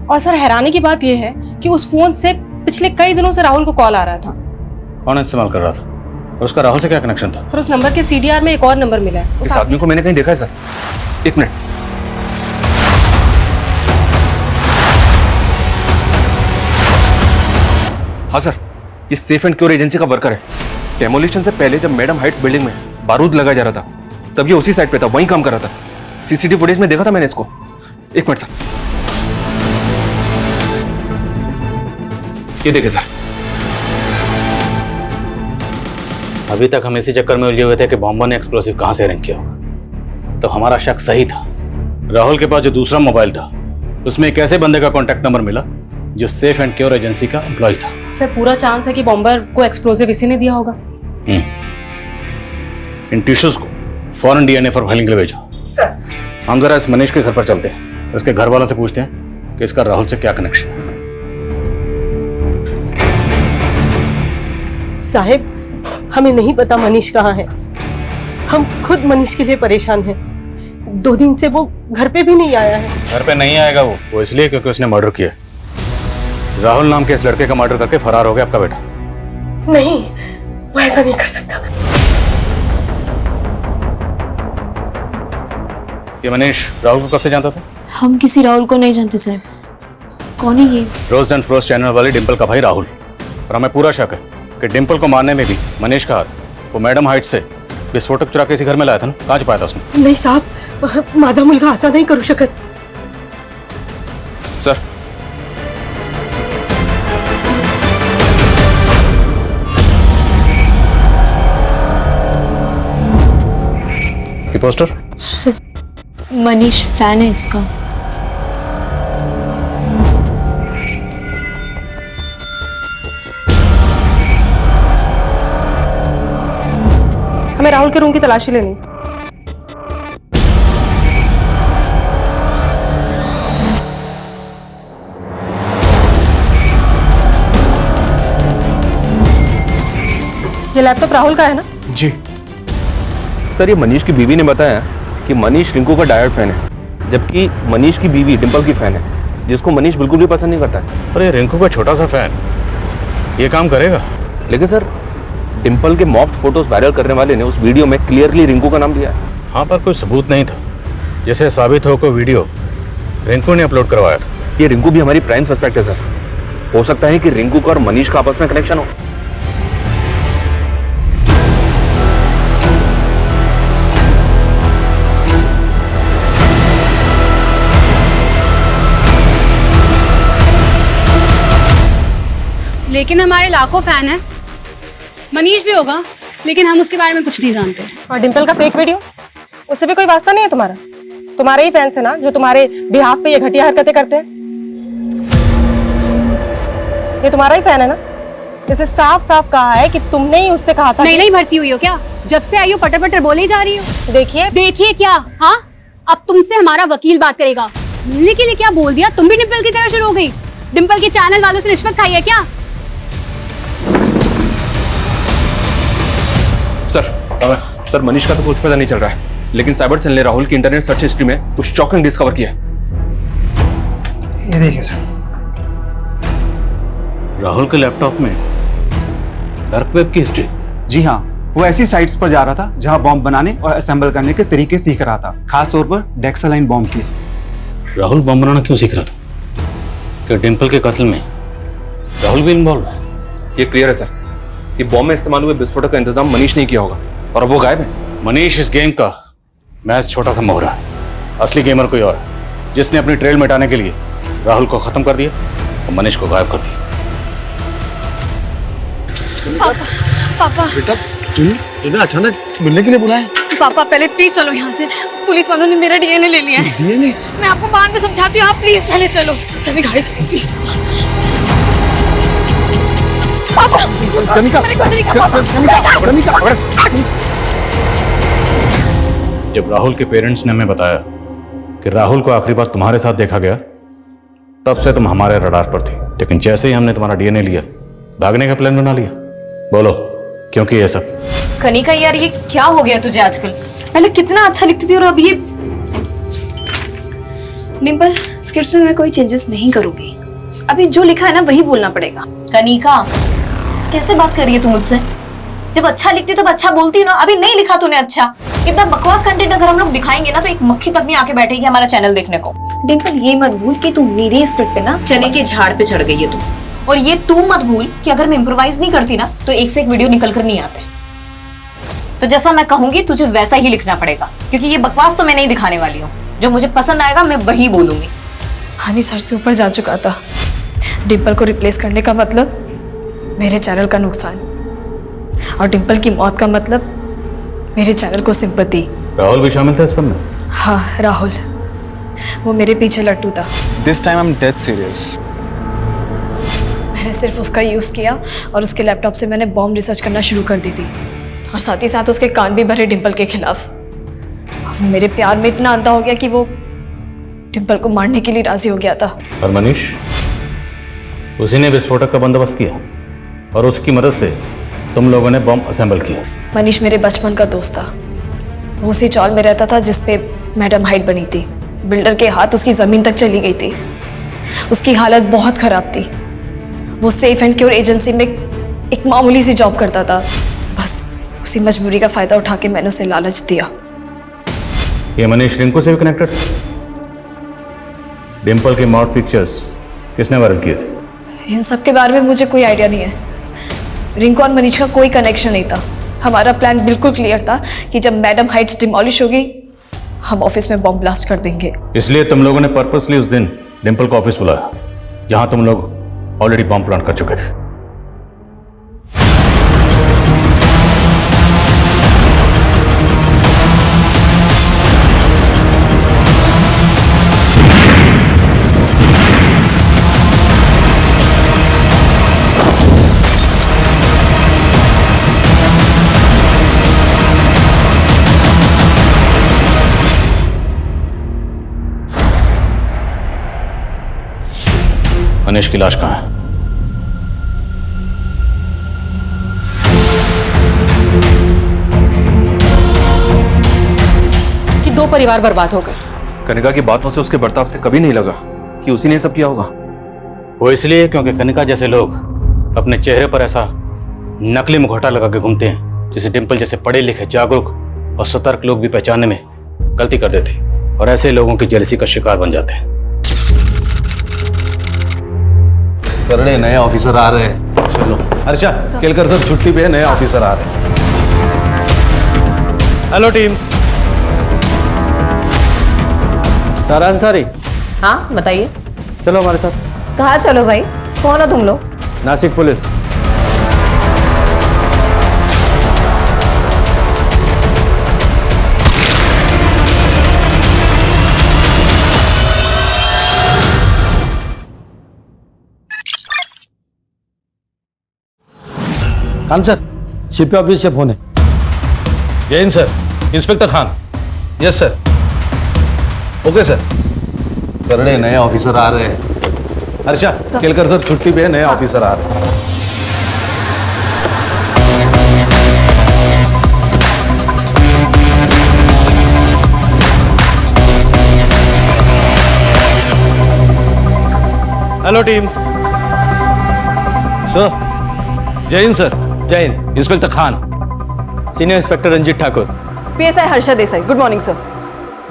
और सर, हैरानी की बात यह है कि उस फोन से पिछले कई दिनों से राहुल को कॉल आ रहा था। कौन इस्तेमाल कर रहा था और उसका राहुल से क्या कनेक्शन था? सर, उस नंबर के सीडीआर में एक और नंबर मिला है। इस आदमी को मैंने कहीं देखा है सर। 1 मिनट। हाँ सर, ये सेफ एंड क्योर एजेंसी का वर्कर है। डेमोलिशन से पहले जब मैडम हाइट्स बिल्डिंग में बारूद लगाया जा रहा था तब ये उसी साइड पे था, वहीं काम कर रहा था। सीसीटीवी फुटेज में देखा था मैंने इसको। एक मिनट सर, ये देखे सर। अभी तक हम इसी चक्कर में उलझे हुए थे कि बॉम्बर ने एक्सप्लोसिव कहां से अरेंज किया होगा, तो हमारा शक सही था। राहुल के पास जो दूसरा मोबाइल था उसमें एक ऐसे बंदे का कॉन्टैक्ट नंबर मिला जो सेफ एंड क्योर एजेंसी का एम्प्लॉय था। सर पूरा चांस है कि बॉम्बर को एक्सप्लोसिव इसी ने दिया होगा। इन टिश्यूज को फॉरेन डीएनए फॉर फाइलिंग के लिए भेजो। सर हम जरा इस मनीष के घर पर चलते हैं, उसके घर वालों से पूछते हैं कि इसका राहुल से क्या कनेक्शन है। साहब हमें नहीं पता मनीष कहाँ है। हम खुद मनीष के लिए परेशान हैं। 2 दिन से वो घर पे भी नहीं आया है। घर पे नहीं आएगा वो इसलिए क्योंकि उसने मर्डर किया। राहुल नाम के इस लड़के का मर्डर करके फरार हो गया आपका बेटा। नहीं, वो ऐसा नहीं कर सकता। ये मनीष राहुल को कब से जानता था? हम किसी राहुल को नहीं जानते साहब। कौन है ये? रोज एंड फ्रोस्ट चैनल वाली डिंपल का भाई राहुल। और हमें पूरा शक है कि डिंपल को मारने में भी मनीष का हाथ। वो मैडम हाइट से विस्फोटक चुरा के इसी घर में लाया था ना, कहाँ छुपाया था उसने? नहीं साहब, माझा मुलगा असा नहीं करू शकत। सर ये पोस्टर? मनीष फैन है इसका। हमें राहुल के रूम की तलाशी लेनी। ये लैपटॉप राहुल का है ना? जी सर, ये मनीष की बीवी ने बताया कि मनीष रिंकू का डायरेक्ट फैन है, जबकि मनीष की बीवी डिंपल की फैन है, जिसको मनीष बिल्कुल भी पसंद नहीं करता है। अरे रिंकू का छोटा सा फैन ये काम करेगा? लेकिन सर, डिंपल के मॉफ्ड फोटोज वायरल करने वाले ने उस वीडियो में क्लियरली रिंकू का नाम दिया है। हाँ, पर कोई सबूत नहीं था जिसे साबित हो को वीडियो रिंकू ने अपलोड करवाया था। ये रिंकू भी हमारी प्राइम सस्पेक्ट है सर। हो सकता है कि रिंकू का और मनीष का आपस में कनेक्शन हो। लेकिन हमारे लाखों फैन हैं। मनीष भी होगा, लेकिन हम उसके बारे में कुछ नहीं जानते। और डिंपल का फेक वीडियो, उससे भी कोई वास्ता नहीं है तुम्हारा? तुम्हारे ही फैंस है ना जो तुम्हारे बिहाफ पे ये घटिया हरकतें करते हैं। ये तुम्हारा ही फैन है ना? इसने साफ साफ कहा है कि तुमने ही उससे कहा था। नहीं भरती हुई हो क्या? जब से आई हो पटर पटर बोले जा रही हो। देखिए क्या? हाँ, अब तुमसे हमारा वकील बात करेगा। मिलने के लिए क्या बोल दिया? तुम भी डिंपल की तरह शुरू हो गई। डिंपल के चैनल वालों से रिश्वत खाई है क्या? सर मनीष का तो कुछ पता नहीं चल रहा है, लेकिन साइबर सेल ने राहुल की इंटरनेट सर्च हिस्ट्री में कुछ शॉकिंग डिस्कवर किया। ये देखिए सर, राहुल के लैपटॉप में डार्क वेब की हिस्ट्री। जी हाँ, वो ऐसी साइट्स पर जा रहा था जहां बॉम्ब बनाने और असेंबल करने के तरीके सीख रहा था, खास तौर पर डेक्सालाइन बॉम्ब की। राहुल बॉम्ब बनाना क्यों सीख रहा था? क्या डिंपल के कत्ल में राहुल भी इन्वॉल्व है? ये क्लियर है सर कि बॉम्ब में इस्तेमाल हुए विस्फोटक का इंतजाम मनीष ने किया होगा और अब वो गायब है। मनीष इस गेम का मैच छोटा सा मोहरा है। असली गेमर कोई और है, जिसने अपनी ट्रेल मिटाने के लिए राहुल को खत्म कर दिया और मनीष को गायब कर दिया। पापा बेटा तुम्हें अचानक मिलने के लिए बुलाया? पापा पहले प्लीज चलो यहाँ से। पुलिस वालों ने मेरा डीएनए ले लिया है। डीएनए? मैं आपको बाद में समझाती हूँ, आप प्लीज पहले चलो। चलिए गाड़ी चलो प्लीज। पापा मैंने कुछ नहीं कहा। जब राहुल के पेरेंट्स ने हमें बताया कि राहुल को आखिरी बार तुम्हारे साथ देखा गया, तब से तुम हमारे रडार पर थी। लेकिन जैसे ही हमने तुम्हारा डीएनए लिया, भागने का प्लान बना लिया। बोलो क्योंकि ये सब? कनिका यार, ये क्या हो गया तुझे आजकल? पहले कितना अच्छा लिखती थी और अब ये। डिंपल, स्क्रिप्ट में मैं कोई चेंजेस नहीं करूंगी। अभी जो लिखा है ना वही बोलना पड़ेगा। कनिका, कैसे बात कर रही है तू मुझसे? जब अच्छा लिखती तो अच्छा बोलती ना। अभी नहीं लिखा तूने अच्छा। इतना बकवास कंटेंट अगर हम लोग दिखाएंगे ना तो एक मक्खी तक नहीं आके बैठेगी हमारा चैनल देखने को। डिंपल, ये मत भूल कि तू मेरे स्क्रिप्ट पे ना चने के झाड़ पे चढ़ गई है तू। और ये तू मत भूल कि अगर मैं इम्प्रोवाइज नहीं करती ना तो एक से एक वीडियो निकल कर नहीं आते। तो जैसा मैं कहूंगी तुझे वैसा ही लिखना पड़ेगा, क्योंकि ये बकवास तो मैं नहीं दिखाने वाली हूँ। जो मुझे पसंद आएगा मैं वही बोलूंगी। हानि सर से ऊपर जा चुका था। डिम्पल को रिप्लेस करने का मतलब मेरे चैनल का नुकसान, और डिम्पल की मौत का मतलब मेरे चैनल को सिंपैथी। राहुल भी शामिल था इस सब में? हाँ राहुल, वो मेरे पीछे लट्टू था। This time I am dead serious. मैंने सिर्फ उसका यूज़ किया और उसके लैपटॉप से मैंने बॉम्ब रिसर्च करना शुरू कर दी थी, और साथ ही साथ उसके कान भी भरे डिम्पल के खिलाफ। वो मेरे प्यार में इतना अंधा हो गया कि वो डिम्पल को मारने के लिए राजी हो गया था। और मनीष, उसी ने विस्फोटक का बंदोबस्त किया और उसकी मदद से तुम लोगों ने बम असेंबल किया। मनीष मेरे बचपन का दोस्त था। वो उसी चौल में रहता था जिसपे मैडम हाइट बनी थी। बिल्डर के हाथ उसकी जमीन तक चली गई थी। उसकी हालत बहुत खराब थी। वो सेफ एंड क्योर एजेंसी में एक मामूली सी जॉब करता था। बस उसी मजबूरी का फायदा उठा के मैंने उसे लालच दिया। ये मनीष रिंकू से भी कनेक्टेड? डिम्पल की मॉड पिक्चर्स किसने वायरल किए थे? इन सब के बारे में मुझे कोई आइडिया नहीं है। रिंकू और मनीष का कोई कनेक्शन नहीं था। हमारा प्लान बिल्कुल क्लियर था कि जब मैडम हाइट्स डिमोलिश होगी हम ऑफिस में बॉम्ब ब्लास्ट कर देंगे। इसलिए तुम लोगों ने पर्पसली उस दिन डिम्पल को ऑफिस बुलाया जहां तुम लोग ऑलरेडी बॉम्ब प्लांट कर चुके थे। मनीष की लाश कहाँ है? कि 2 परिवार बर्बाद हो गए। कनिका की बातों से, उसके बर्ताव से कभी नहीं लगा कि उसी ने सब किया होगा। वो इसलिए क्योंकि कनिका जैसे लोग अपने चेहरे पर ऐसा नकली मुखौटा लगा के घूमते हैं जिसे डिम्पल जैसे पढ़े लिखे, जागरूक और सतर्क लोग भी पहचानने में गलती कर देते हैं और ऐसे लोगों की जेलसी का शिकार बन जाते हैं। करड़े नए ऑफिसर आ रहे हैं। चलो हर्षा, केलकर सर छुट्टी पे है, नए ऑफिसर आ रहे हैं। Hello team. सारा अंसारी। हाँ बताइए। चलो हमारे साथ। कहाँ चलो भाई? कौन हो तुम लोग? Nashik police. Khan sir, CP office से फोन है। Jain sir, inspector Khan. Yes sir. Okay sir. Karade नए ऑफिसर आ रहे हैं। हर्षा, केलकर सर छुट्टी पे है, नए ऑफिसर आ रहे हैं। Hello team. Sir. Jain sir. Jain. Inspector Khan. Senior inspector Ranjit Thakur. PSI Harsha Desai. Good morning sir.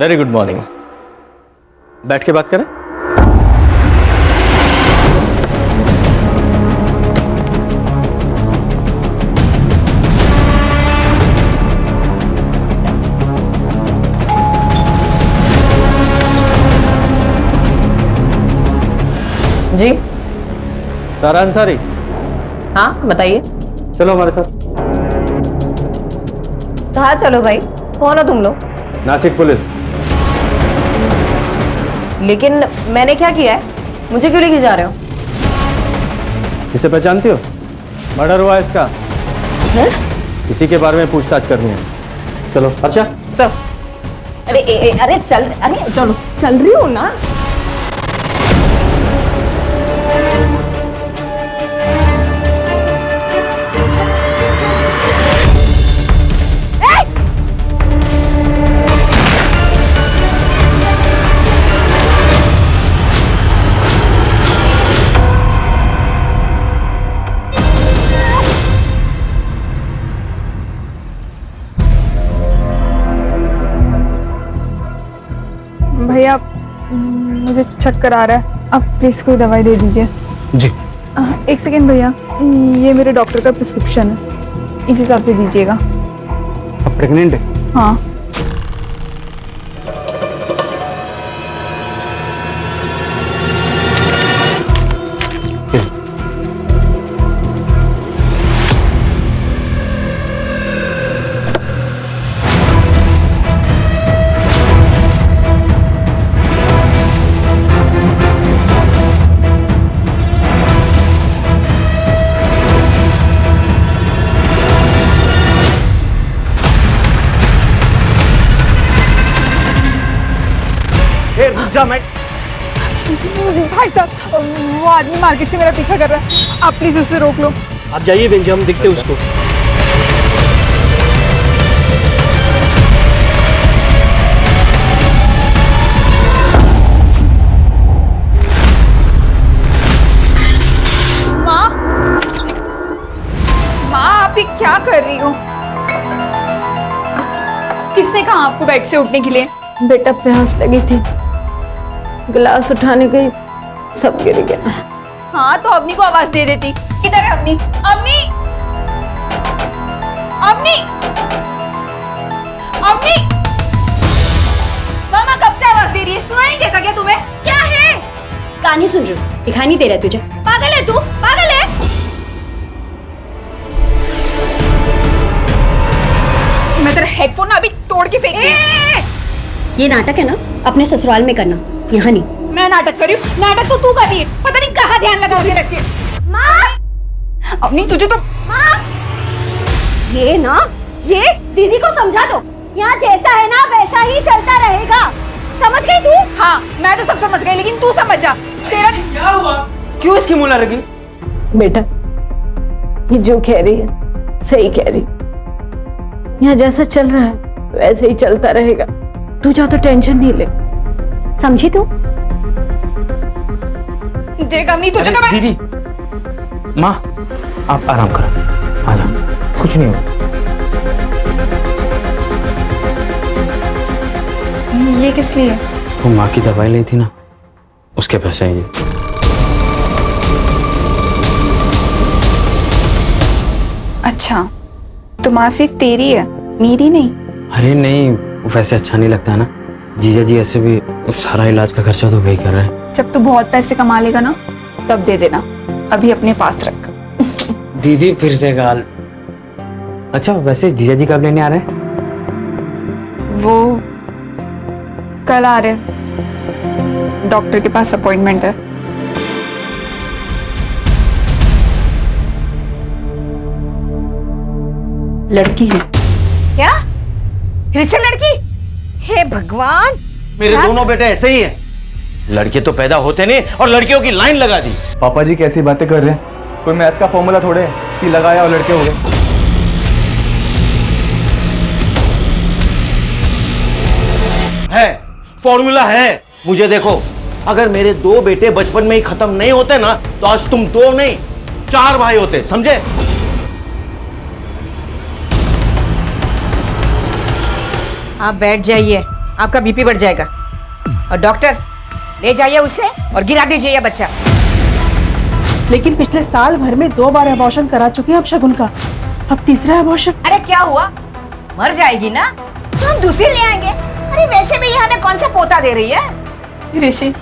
Very good morning. बैठ के बात करें। जी। सारा अंसारी। हाँ बताइए। चलो हमारे साथ। कहाँ चलो भाई? कौन हो तुम लोग? नासिक पुलिस। लेकिन मैंने क्या किया है? मुझे क्यों लेके जा रहे हो? इसे पहचानती हो? मर्डर हुआ इसका। है? इसी के बारे में पूछताछ करनी है। चलो हर्षा। सर। अरे चल, अरे चलो चल रही हो ना। भैया मुझे चक्कर आ रहा है, आप प्लीज कोई दवाई दे दीजिए। जी एक सेकेंड भैया, ये मेरे डॉक्टर का प्रिस्क्रिप्शन है, इस हिसाब से दीजिएगा। अब प्रेग्नेंट है? हाँ। भाई साहब, वो आदमी मार्केट से मेरा पीछा कर रहा है, आप प्लीज उससे रोक लो। आप जाइए बेंच, हम देखते हैं उसको। माँ, माँ आप ये क्या कर रही हो? किसने कहा आपको बेड से उठने के लिए? बेटा प्यास लगी थी, गिलास उठाने गई, सब गिर गया। हाँ तो अवनी को आवाज दे देती। किधर है अवनी? अवनी, अवनी, अवनी! मामा कब से आवाज दे रही है, सुनाई नहीं देता क्या तुम्हें? क्या है? कहानी सुन रही हूँ, दिखाई नहीं दे रहा तुझे? पागल है तू, पागल है। मैं तेरा हेडफोन अभी तोड़ के फेंक ये नाटक है ना, अपने ससुराल में करना, यहाँ नहीं। मैं नाटक कर रही हूँ? नाटक तो तू कर रही है, पता नहीं कहाँ ध्यान लगा के रखती है। माँ, अपनी तुझे तो माँ, ये ना, ये दीदी को समझा दो, यहाँ जैसा है ना वैसा ही चलता रहेगा, समझ गई तू? हाँ मैं तो सब समझ गई, लेकिन तू समझ जा। तेरा क्या हुआ? क्यों इसकी मुँह लगी? बेटा, ये जो कह रही है सही कह रही, यहाँ जैसा चल रहा है वैसे ही चलता रहेगा, तू ज्यादा टेंशन नहीं ले, समझी तू? देखा नहीं तुझे तो मैं... दीदी, माँ आप आराम करो, आ जाओ, कुछ नहीं होगा। ये किस लिए? वो माँ की दवाई ली थी ना, उसके पैसे हैं ये। अच्छा, तो माँ सिर्फ तेरी है, मेरी नहीं? अरे नहीं, वैसे अच्छा नहीं लगता है ना, जीजा जी ऐसे भी सारा इलाज का खर्चा तो वही कर रहे हैं। जब तू बहुत पैसे कमा लेगा ना तब दे देना, अभी अपने पास रख। दीदी फिर से गाल। अच्छा वैसे जीजा जी कब लेने आ रहे हैं? वो कल आ रहे, डॉक्टर के पास अपॉइंटमेंट है। लड़की है क्या? फिर से लड़की? हे भगवान! मेरे दोनों बेटे ऐसे ही हैं। लड़के तो पैदा होते नहीं और लड़कियों की लाइन लगा दी। पापा जी कैसी बातें कर रहे हैं, कोई मैथ्स का फॉर्मूला थोड़े है कि लगाया और लड़के हो गए। है फॉर्मूला है, मुझे देखो, अगर मेरे दो बेटे बचपन में ही खत्म नहीं होते ना तो आज तुम दो नहीं 4 भाई होते, समझे? आप बैठ जाइए, आपका बीपी बढ़ जाएगा। और डॉक्टर ले जाइए उसे और गिरा दीजिए ये बच्चा। लेकिन पिछले साल भर में 2 बार अबॉर्शन करा चुके हैं अब शगुन का, अब तीसरा अबॉर्शन। अरे क्या हुआ, मर जाएगी ना तो हम दूसरी ले आएंगे। अरे वैसे भी ये हमें कौन सा पोता दे रही है? ऋषि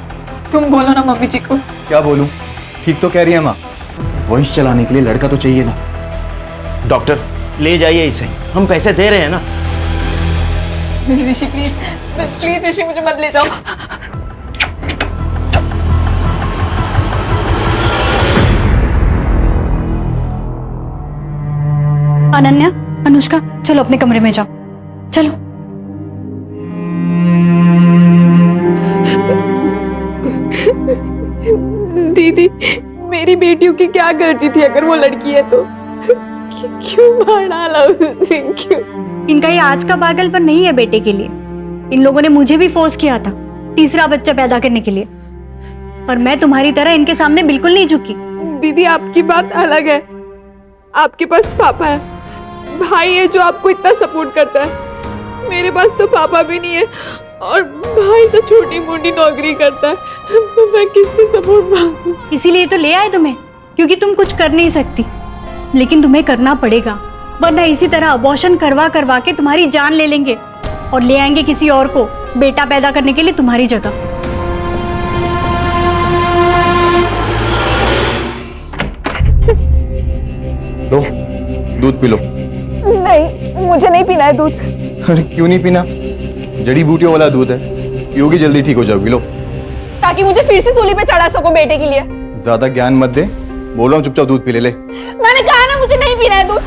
तुम बोलो ना मम्मी जी को। क्या बोलूं, ठीक तो कह रही है माँ, वंश चलाने के लिए लड़का तो चाहिए ना। डॉक्टर ले जाइए इसे, हम पैसे दे रहे हैं ना। ऋषि प्लीज, प्लीज ऋषि मुझे मत ले जाओ। अनन्या, अनुष्का, चलो अपने कमरे में जाओ, चलो। दीदी, मेरी बेटियों की क्या गलती थी अगर वो लड़की है तो? क्यों मार डाला उसे, क्यों? इनका ये आज का पागलपन नहीं है बेटे के लिए, इन लोगों ने मुझे भी फोर्स किया था तीसरा बच्चा पैदा करने के लिए, और मैं तुम्हारी तरह इनके सामने बिल्कुल नहीं झुकी। दीदी आपकी बात अलग है, आपके पास पापा है, भाई है जो आपको इतना सपोर्ट करता है। मेरे पास तो पापा भी नहीं है और भाई तो छोटी मोटी नौकरी करता है, मैं किससे सपोर्ट मांगूं? इसीलिए तो ले आए तुम्हें क्योंकि तुम कुछ कर नहीं सकती, लेकिन तुम्हें करना पड़ेगा, वरना इसी तरह अबॉर्शन करवा करवा के तुम्हारी जान ले लेंगे और ले आएंगे किसी और को बेटा पैदा करने के लिए तुम्हारी जगह। लो दूध पी लो। नहीं, मुझे नहीं पीना है दूध। अरे क्यों नहीं पीना? जड़ी बूटियों वाला दूध है, पियोगी जल्दी ठीक हो जाओगी। लो। ताकि मुझे फिर से सूली पे चढ़ा सको बेटे के लिए। ज्यादा ज्ञान मत दे, बोल रहा हूँ चुपचाप दूध पी ले। मैंने कहा ना मुझे नहीं पीना है दूध।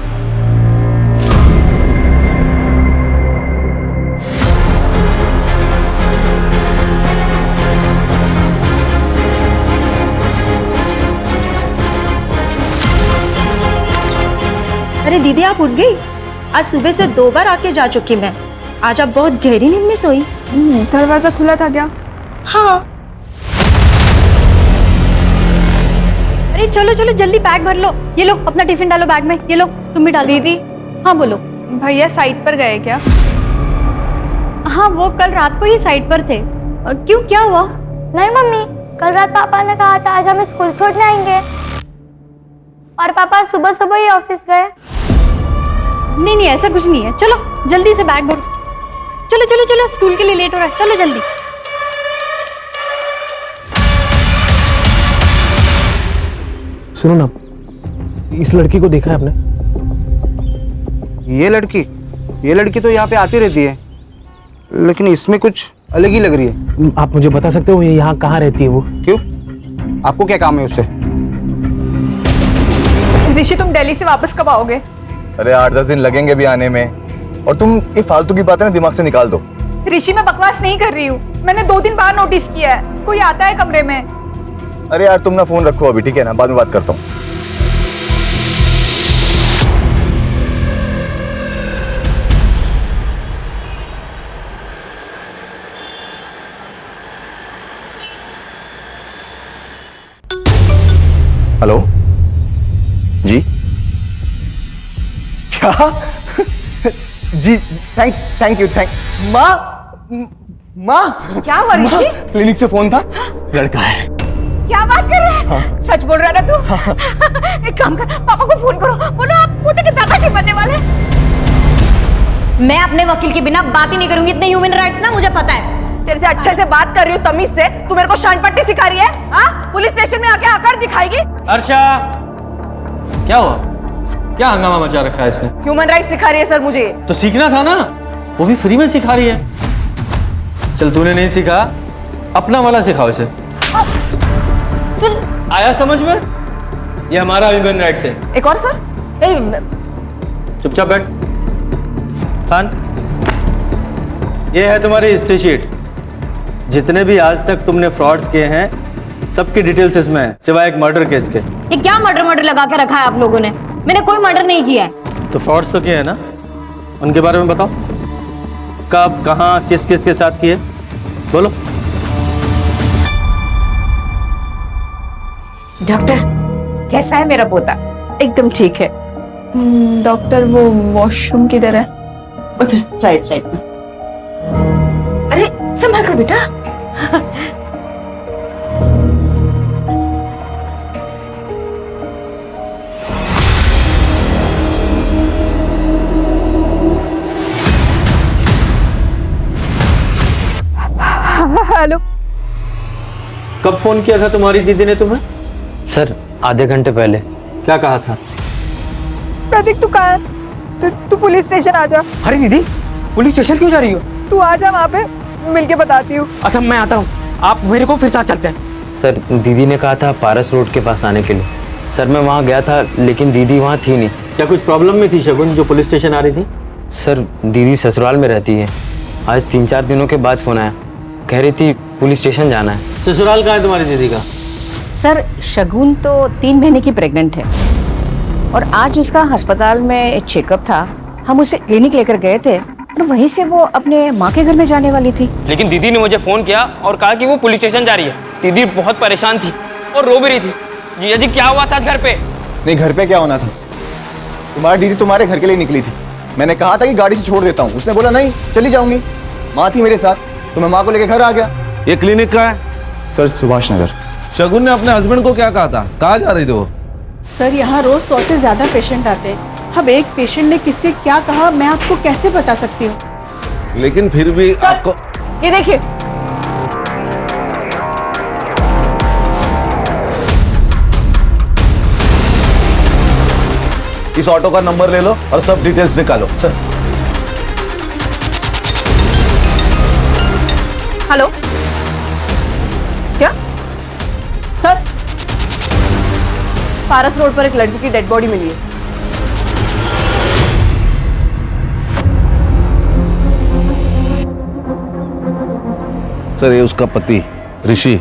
अरे दीदी आप उठ गई? आज सुबह से 2 बार आके जा चुकी मैं। आज आप बहुत गहरी नींद में सोई। दरवाजा खुला था क्या? हाँ। अरे चलो चलो जल्दी बैग भर लो। ये लो अपना टिफिन डालो बैग में। ये लो तुम भी डालो। दीदी। हाँ बोलो। भैया साइट पर गए क्या? हाँ वो कल रात को ही साइट पर थे। क्यों क्या हुआ? नहीं मम्मी, कल रात पापा ने कहा था आज हम स्कूल छोड़ने आएंगे और पापा सुबह सुबह ही ऑफिस गए। नहीं नहीं ऐसा कुछ नहीं है। चलो जल्दी से बैग भरो। चलो चलो चलो स्कूल के लिए लेट हो रहा है। चलो जल्दी। सुनो ना, इस लड़की को देखा है आपने? ये लड़की तो यहाँ पे आती रहती है, लेकिन इसमें कुछ अलग ही लग रही है। आप मुझे बता सकते हो ये यहाँ कहाँ रहती है वो? क्यों, आपको क्या काम है उससे? ऋषि तुम दिल्ली से वापस कब आओगे? अरे 8-10 दिन लगेंगे भी आने में, और तुम ये फालतू की बातें ना दिमाग से निकाल दो। ऋषि मैं बकवास नहीं कर रही हूँ, मैंने 2 दिन बाद नोटिस किया है कोई आता है कमरे में। अरे यार तुम ना फोन रखो अभी, ठीक है ना, बाद में बात करता हूँ। हेलो जी, क्या? जी थैंक यू। माँ क्या हुआ ऋषि? क्लिनिक से फोन था, लड़का है। क्या बात कर रहा है? हाँ। सच बोल रहा है ना तू? एक काम कर, पापा को फोन करो, बोलो आप पोते के दादाजी बनने वाले। मैं अपने वकील के बिना बात ही नहीं करूंगी। इतने ह्यूमन राइट्स ना मुझे पता है। तेरे से अच्छे से बात कर रही हूँ तमीज से, तू मेरे को शान पट्टी सिखा रही है? हाँ? पुलिस स्टेशन में आके आकर दिखाएगी? अर्षा, क्या हुआ? क्या हंगामा मचा रखा है इसने? ह्यूमन राइट सिखा रही है सर मुझे। तो सीखना था ना, वो भी फ्री में सिखा रही है। चल तूने नहीं सीखा, अपना वाला सिखाओ इसे। आया समझ में? ये हमारा ह्यूमन राइट्स है। एक और सर? चुपचाप बैठ। खान, ये है तुम्हारी हिस्ट्री शीट। जितने भी आज तक तुमने फ्रॉड्स किए हैं सबकी डिटेल्स इसमें है, सिवाय एक मर्डर केस के। ये क्या मर्डर लगा के रखा है आप लोगों ने? मैंने कोई मर्डर नहीं किया है। तो फ्रॉड्स तो किए हैं ना, उनके बारे में बताओ। कब, कहाँ, किस किस के साथ किए, बोलो। डॉक्टर कैसा है मेरा पोता? एकदम ठीक है डॉक्टर। वो वॉशरूम किधर है? उधर राइट साइड में। अरे संभाल कर बेटा। हेलो। कब फोन किया था तुम्हारी दीदी ने तुम्हें? सर आधे घंटे पहले। क्या कहा था? प्रतीक तू कहाँ है? तू पुलिस स्टेशन आ जा। अरे दीदी पुलिस स्टेशन क्यों जा रही हो? तू आ जा, वहाँ पे मिलके बताती हूँ। अच्छा मैं आता हूँ, आप मेरे को फिर साथ चलते हैं। सर दीदी ने कहा था पारस रोड के पास आने के लिए। सर मैं वहाँ गया था लेकिन दीदी वहाँ थी नहीं। क्या कुछ प्रॉब्लम में थी शगुन जो पुलिस स्टेशन आ रही थी? सर दीदी ससुराल में रहती है। आज 3-4 दिनों के बाद फोन आया, कह रही थी पुलिस स्टेशन जाना है। ससुराल कहाँ है तुम्हारी दीदी का? सर शगुन तो 3 महीने की प्रेग्नेंट है और आज उसका अस्पताल में एक चेकअप था। हम उसे क्लिनिक लेकर गए थे और वहीं से वो अपने माँ के घर में जाने वाली थी। लेकिन दीदी ने मुझे फोन किया और कहा कि वो पुलिस स्टेशन जा रही है। दीदी बहुत परेशान थी और रो भी रही थी। जीजा जी क्या हुआ था घर पे? नहीं घर पे क्या होना था, तुम्हारी दीदी तुम्हारे घर के लिए निकली थी। मैंने कहा था कि गाड़ी से छोड़ देता हूँ, उसने बोला नहीं चली जाऊंगी। माँ थी मेरे साथ तो मैं माँ को लेकर घर आ गया। ये क्लिनिक का है? सर सुभाष नगर। शगुन ने अपने हस्बैंड को क्या कहा था, कहाँ जा रही थी वो? सर यहाँ रोज 100 से ज्यादा पेशेंट आते हैं। अब एक पेशेंट ने किससे क्या कहा मैं आपको कैसे बता सकती हूँ? लेकिन फिर भी आपको ये देखिए, इस ऑटो का नंबर ले लो और सब डिटेल्स निकालो। सर हेलो, क्या सर? पारस रोड पर एक लड़की की डेड बॉडी मिली है। सर ये उसका पति ऋषि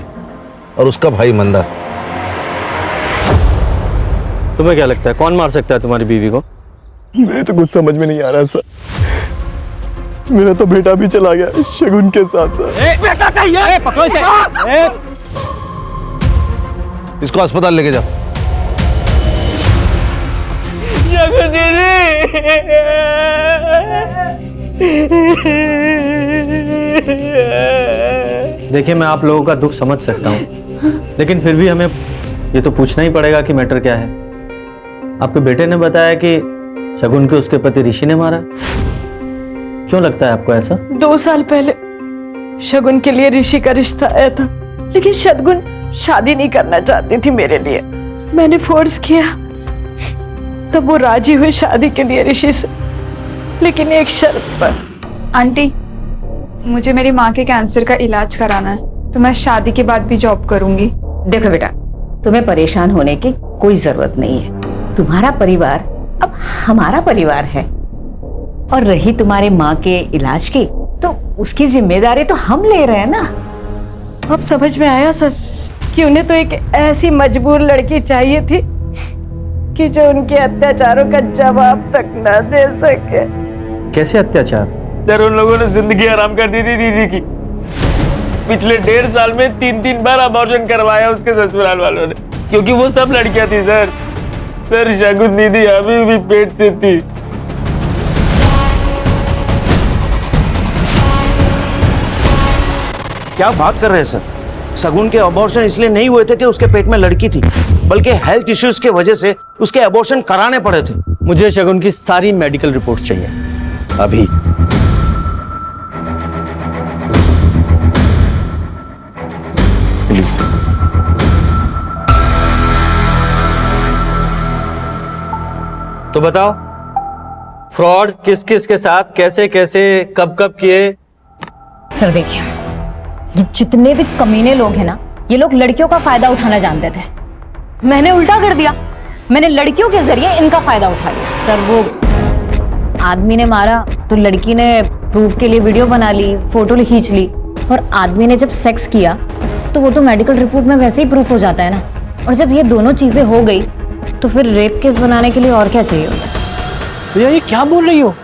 और उसका भाई मंदा। तुम्हें क्या लगता है कौन मार सकता है तुम्हारी बीवी को? मेरे तो कुछ समझ में नहीं आ रहा सर। मेरा तो बेटा भी चला गया शगुन के साथ सर। बेटा चाहिए, पकड़ो इसे। इसको अस्पताल लेके जाओ। देखिए मैं आप लोगों का दुख समझ सकता हूँ, लेकिन फिर भी हमें ये तो पूछना ही पड़ेगा कि मैटर क्या है। आपके बेटे ने बताया कि शगुन के उसके पति ऋषि ने मारा। क्यों लगता है आपको ऐसा? 2 साल पहले शगुन के लिए ऋषि का रिश्ता आया था, लेकिन शगुन शादी नहीं करना चाहती थी मेरे लिए। मैंने फोर्स किया, तब वो राजी हुई शादी के लिए ऋषि से, लेकिन एक शर्त पर। आंटी, मुझे मेरी माँ के कैंसर का इलाज कराना है, तो मैं शादी के बाद भी जॉब करूंगी। देखो बेटा, तुम्हें परेशान होने की कोई जरूरत नहीं है। तुम्हारा परिवार अब हमारा परिवार है, और रही तुम्हारे माँ के इलाज की, तो उसकी जिम्मेदारी तो हम ले रहे हैं ना। अब समझ में आया सर कि उन्हें तो एक ऐसी मजबूर लड़की चाहिए थी कि जो उनके अत्याचारों का जवाब तक न दे सके। कैसे अत्याचार? सर उन लोगों ने जिंदगी आराम कर दी थी दीदी की। पिछले 1.5 साल में 3 बार अबॉर्शन करवाया उसके ससुराल वालों ने, क्योंकि वो सब लड़कियां थी सर। सर शगुन दीदी अभी भी पेट से थी। क्या बात कर रहे हैं सर? शगुन के अबॉर्शन इसलिए नहीं हुए थे कि उसके पेट में लड़की थी, बल्कि हेल्थ इश्यूज के वजह से उसके अबॉर्शन कराने पड़े थे। मुझे शगुन की सारी मेडिकल रिपोर्ट चाहिए अभी। प्लीज। तो बताओ, फ्रॉड किस किस के साथ, कैसे कैसे, कब कब किए? सर देखिए, ये जितने भी कमीने लोग हैं ना, ये लोग लड़कियों का फायदा उठाना जानते थे। मैंने उल्टा कर दिया, मैंने लड़कियों के जरिए इनका फायदा उठा लिया। सर वो आदमी ने मारा तो लड़की ने प्रूफ के लिए वीडियो बना ली, फोटो खींच ली, और आदमी ने जब सेक्स किया तो वो तो मेडिकल रिपोर्ट में वैसे ही प्रूफ हो जाता है ना। और जब ये दोनों चीजें हो गई तो फिर रेप केस बनाने के लिए और क्या चाहिए होता है? जोया ये क्या बोल रही हो?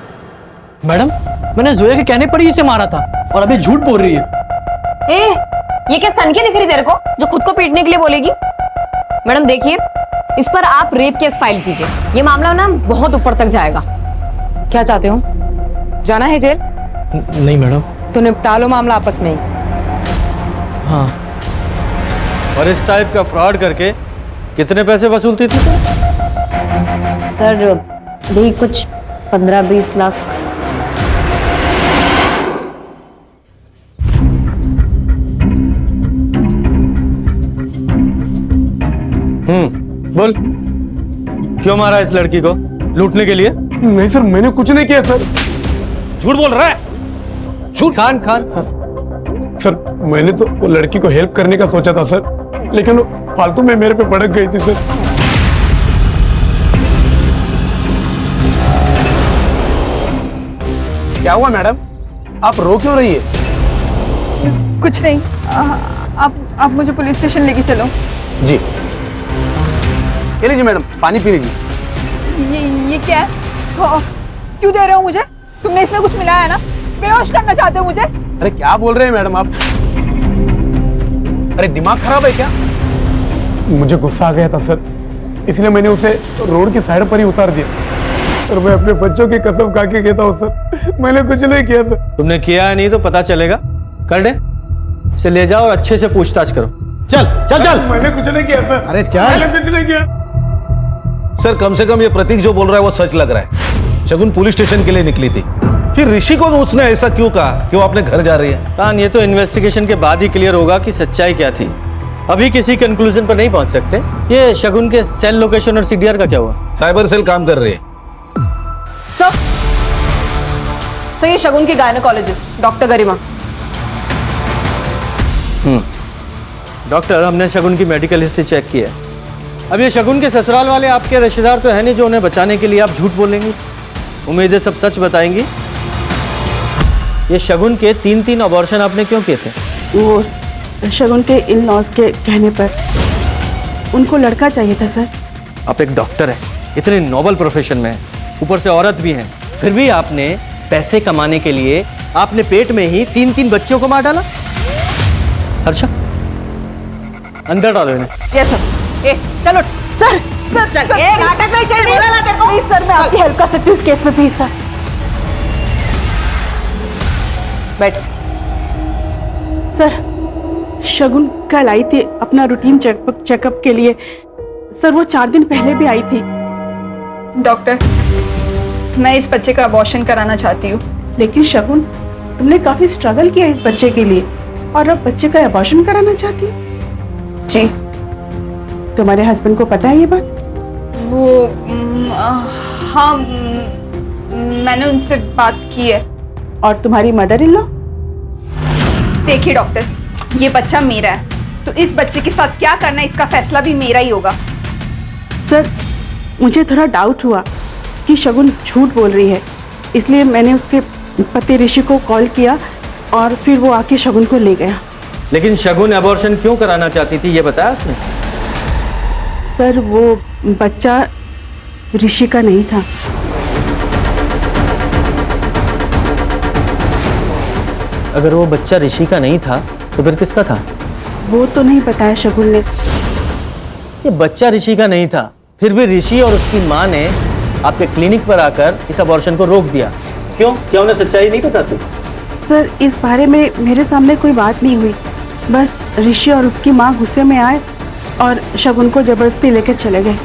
मैडम मैंने जोया के कहने पर ही इसे मारा था और अभी झूठ बोल रही है। ए, ये क्या सनकी दिख रही तेरे को जो खुद को पीटने के लिए बोलेगी? मैडम देखिए, इस पर आप रेप केस फाइल कीजिए, ये मामला ना बहुत ऊपर तक जाएगा। क्या चाहते हो? जाना है जेल? नहीं मैडम। तो निपटा लो मामला आपस में ही। हाँ। और इस टाइप का फ्रॉड करके कितने पैसे वसूलती थी? सर यही कुछ 15-20 लाख। बोल, क्यों मारा इस लड़की को? लूटने के लिए? नहीं सर, मैंने कुछ नहीं किया सर। झूठ बोल रहा है। झूठ। खान सर मैंने तो वो लड़की को हेल्प करने का सोचा था सर, लेकिन वो फालतू में मेरे पे भड़क गई थी सर। क्या हुआ मैडम, आप रो क्यों रही है? कुछ नहीं, आप मुझे पुलिस स्टेशन लेके चलो। जी ये लीजिए मैडम, पानी पी लीजिए। ये क्या है? क्यों दे रहे हो मुझे? तुमने इसमें कुछ मिलाया है ना? बेहोश करना चाहते हो मुझे? अरे क्या बोल रहे हैं मैडम आप? अरे दिमाग खराब है क्या? मुझे गुस्सा आ गया था सर, इसलिए मैंने उसे रोड की साइड पर ही उतार दिया। और मैं अपने बच्चों की कसम खा के कहता हूँ सर, मैंने कुछ नहीं किया सर। तुमने किया नहीं तो पता चलेगा। कर दे, इसे ले जाओ और अच्छे से पूछताछ करो। चल चल चल। मैंने कुछ नहीं किया सर। अरे चल। मैंने कुछ नहीं किया। सर कम से कम ये प्रतीक जो बोल रहा है वो सच लग रहा है। शगुन पुलिस स्टेशन के लिए निकली थी, फिर ऋषि को उसने ऐसा क्यों कहा कि वो अपने घर जा रही है? खान, ये तो इन्वेस्टिगेशन के बाद ही क्लियर होगा कि सच्चाई क्या थी। अभी किसी कंक्लूजन पर नहीं पहुंच सकते। ये शगुन के सेल लोकेशन और सीडीआर का क्या हुआ? साइबर सेल काम कर रही है। सर ये शगुन की गायनेकोलॉजिस्ट डॉक्टर गरिमा। डॉक्टर, हमने शगुन की मेडिकल हिस्ट्री चेक की है। अब ये शगुन के ससुराल वाले आपके रिश्तेदार तो है नहीं जो उन्हें बचाने के लिए आप झूठ बोलेंगी। उम्मीद है सब सच बताएंगी। ये शगुन के 3 अबॉर्शन आपने क्यों किए थे? वो शगुन के इन लॉज के कहने पर उनको लड़का चाहिए था सर। आप एक डॉक्टर हैं, इतने नोबल प्रोफेशन में हैं, ऊपर से औरत भी हैं, फिर भी आपने पैसे कमाने के लिए आपने पेट में ही 3 बच्चों को मार डाला। हर्षा, अंदर डालो इन्हें। Yes sir. ए चलो सर। सर ये नाटक नहीं चल रही है। प्लीज सर, मैं आपकी हेल्प कर सकती हूँ इस केस में, प्लीज सर। बैठ। सर शगुन कल आई थी अपना रूटीन चेकअप के लिए। सर वो 4 दिन पहले भी आई थी। डॉक्टर, मैं इस बच्चे का अबॉर्शन कराना चाहती हूँ। लेकिन शगुन, तुमने काफी स्ट्रगल किया इस बच्चे के लिए और अब बच्चे का अबॉर्शन कराना चाहती हो? जी। तुम्हारे हस्बैंड को पता है ये बात? वो हाँ, मैंने उनसे बात की है। और तुम्हारी मदर इन लॉ? देखिए डॉक्टर, ये बच्चा मेरा है, तो इस बच्चे के साथ क्या करना है इसका फैसला भी मेरा ही होगा। सर मुझे थोड़ा डाउट हुआ कि शगुन झूठ बोल रही है, इसलिए मैंने उसके पति ऋषि को कॉल किया और फिर वो आके शगुन को ले गया। लेकिन शगुन अबॉर्शन क्यों कराना चाहती थी ये बताया उसने? सर वो बच्चा ऋषि का नहीं था। अगर वो बच्चा ऋषि का नहीं था तो फिर किसका था? वो तो नहीं बताया शगुन ने। ये बच्चा ऋषि का नहीं था, फिर भी ऋषि और उसकी माँ ने आपके क्लिनिक पर आकर इस अबॉर्शन को रोक दिया। क्यों? क्या उन्हें सच्चाई नहीं पता थी? सर इस बारे में मेरे सामने कोई बात नहीं हुई, बस ऋषि और उसकी माँ गुस्से में आए और शगुन को जबरदस्ती लेकर चले गए।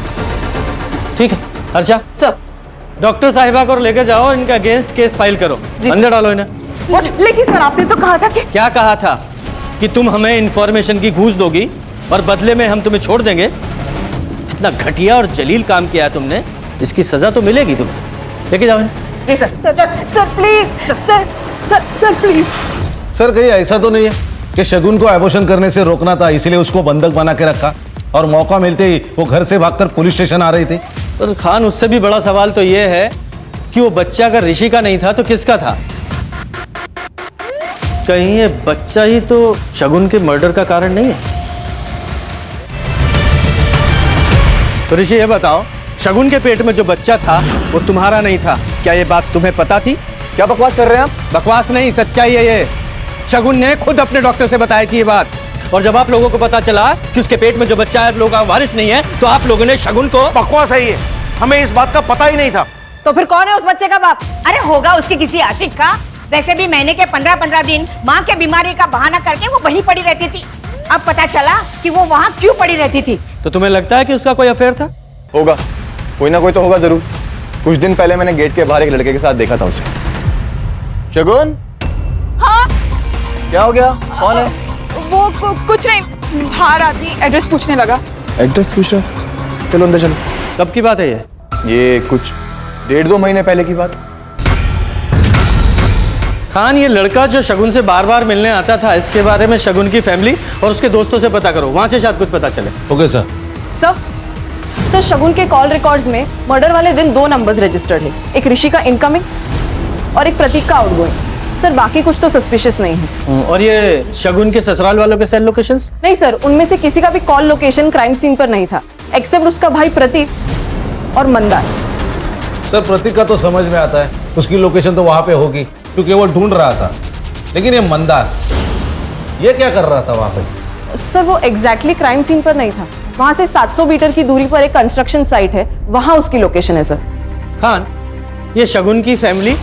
ठीक है हर्षा, सर डॉक्टर साहिबा को लेकर जाओ और इनका अगेंस्ट केस फाइल करो। अंदर डालो इन्हें। लेकिन सर आपने तो कहा था कि क्या कहा था? कि तुम हमें इंफॉर्मेशन की घूस दोगी और बदले में हम तुम्हें छोड़ देंगे। इतना घटिया और जलील काम किया है तुमने, इसकी सजा तो मिलेगी तुम्हें। लेके जाओ इन्हें। जी sir. Sir please sir please. Sir कहीं ऐसा तो नहीं है कि शगुन को एबॉर्शन करने से रोकना था, इसलिए उसको बंधक बना के रखा और मौका मिलते ही वो घर से भागकर पुलिस स्टेशन आ रही थी? और खान, उससे भी बड़ा सवाल तो ये है कि वो बच्चा अगर ऋषि का नहीं था तो किसका था? कहीं ये बच्चा ही तो शगुन के मर्डर का कारण नहीं है? तो ऋषि ये बताओ, शगुन के पेट में जो बच्चा था वो तुम्हारा नहीं था, क्या ये बात तुम्हें पता थी? क्या बकवास कर रहे हैं आप? बकवास नहीं, सच्चाई है ये। शगुन ने खुद अपने डॉक्टर से बताई थी ये बात, और जब आप लोगों को पता चला कि उसके पेट में जो बच्चा है आप लोगों का वारिस नहीं है, तो आप लोगों ने शगुन को... बकवास है ये, हमें इस बात का पता ही नहीं था। तो फिर कौन है उस बच्चे का बाप? अरे होगा उसके किसी आशिक का। वैसे भी महीने के 15-15 दिन माँ के बीमारी का बहाना करके वो वहीं पड़ी रहती थी। अब पता चला कि वो वहाँ क्यों पड़ी रहती थी। तो तुम्हें लगता है कि उसका कोई अफेयर था? होगा, कोई ना कोई तो होगा जरूर। कुछ दिन पहले मैंने गेट के बाहर एक लड़के के साथ देखा था उसे। शगुन? हाँ? क्या हो गया? कौन है? वो कुछ नहीं, बाहर आती एड्रेस पूछने लगा। एड्रेस पूछ रहा? चलो अंदर चलो। कब की बात है ये कुछ 1.5-2 महीने पहले की बात। खान, ये लड़का जो शगुन से बार बार मिलने आता था, इसके बारे में शगुन की फैमिली और उसके दोस्तों से पता करो, वहां से शायद कुछ पता चले। Okay sir. सर शगुन के कॉल रिकॉर्ड्स में मर्डर वाले दिन 2 नंबर्स रजिस्टर्ड है, एक ऋषि का इनकमिंग और एक प्रतीक का आउटगोइंग। सर बाकी कुछ तो सस्पिशियस नहीं है। और ये शगुन के ससुराल वालों के सेल लोकेशंस? नहीं सर, उनमें से किसी का भी कॉल लोकेशन क्राइम सीन पर नहीं था, एक्सेप्ट उसका भाई प्रतीक और मंदार। सर प्रतीक का तो समझ में आता है, उसकी लोकेशन तो वहां पे होगी क्योंकि वो ढूंढ रहा था। लेकिन ये मंदार, ये क्या कर रहा था वहां पे? सर वो एग्जैक्टली क्राइम सीन पर नहीं था, वहां से 700 मीटर की दूरी पर एक कंस्ट्रक्शन साइट है, वहां उसकी लोकेशन है। सर खान, ये शगुन की फैमिली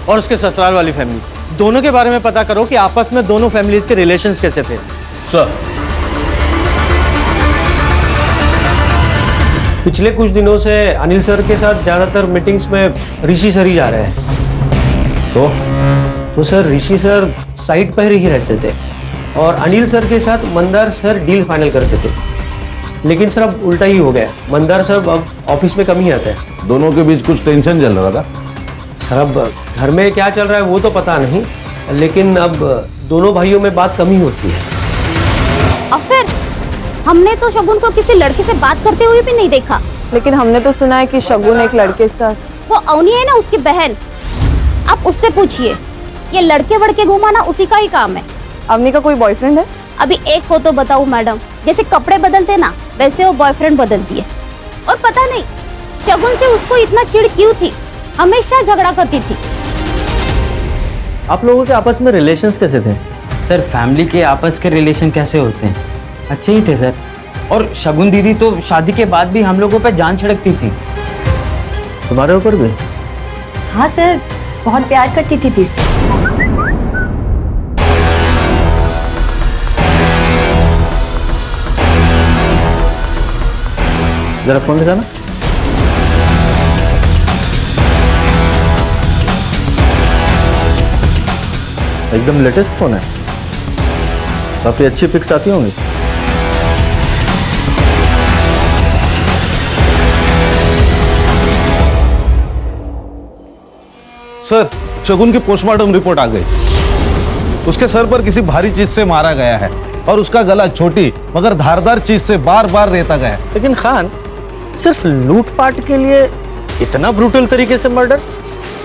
और उसके ससुराल वाली फैमिली दोनों के बारे में पता करो कि आपस में दोनों फैमिलीज के रिलेशंस कैसे थे। सर पिछले कुछ दिनों से अनिल सर के साथ ज़्यादातर मीटिंग्स में ऋषि सर ही जा रहे हैं। तो सर ऋषि सर साइट पर ही रहते थे और अनिल सर के साथ मंदार सर डील फाइनल करते थे। लेकिन सर अब उल्टा ही हो गया, मंदार सर अब ऑफिस में कम ही आते हैं। दोनों के बीच कुछ टेंशन चल रहा था? सर अब घर में क्या चल रहा है वो तो पता नहीं, लेकिन अब दोनों भाइयों में बात कम ही होती है। और फिर हमने तो शगुन को किसी लड़के से बात करते हुए भी नहीं देखा। लेकिन हमने तो सुना है कि शगुन एक लड़के के साथ। वो अवनी है ना, उसकी बहन, आप उससे पूछिए। ये लड़के वड़के घुमाना उसी का ही काम है। अवनी का कोई बॉयफ्रेंड है? अभी एक हो तो बताऊं मैडम, जैसे कपड़े बदलते ना वैसे वो बॉयफ्रेंड बदलती है। और पता नहीं शगुन से उसको इतना चिढ़ क्यों थी, हमेशा झगड़ा करती थी। आप लोगों के आपस में रिलेशंस कैसे थे? सर फैमिली के आपस के रिलेशन कैसे होते हैं, अच्छे ही थे सर। और शगुन दीदी तो शादी के बाद भी हम लोगों पे जान छिड़कती थी। तुम्हारे ऊपर भी? हाँ सर, बहुत प्यार करती थी। जरा फोन दिखाना। एकदम लेटेस्ट फोन है, काफी अच्छी पिक्स आती होंगी। सर शगुन की पोस्टमार्टम रिपोर्ट आ गई। उसके सर पर किसी भारी चीज से मारा गया है और उसका गला छोटी मगर धारदार चीज से बार बार रेता गया है। लेकिन खान, सिर्फ लूटपाट के लिए इतना ब्रूटल तरीके से मर्डर,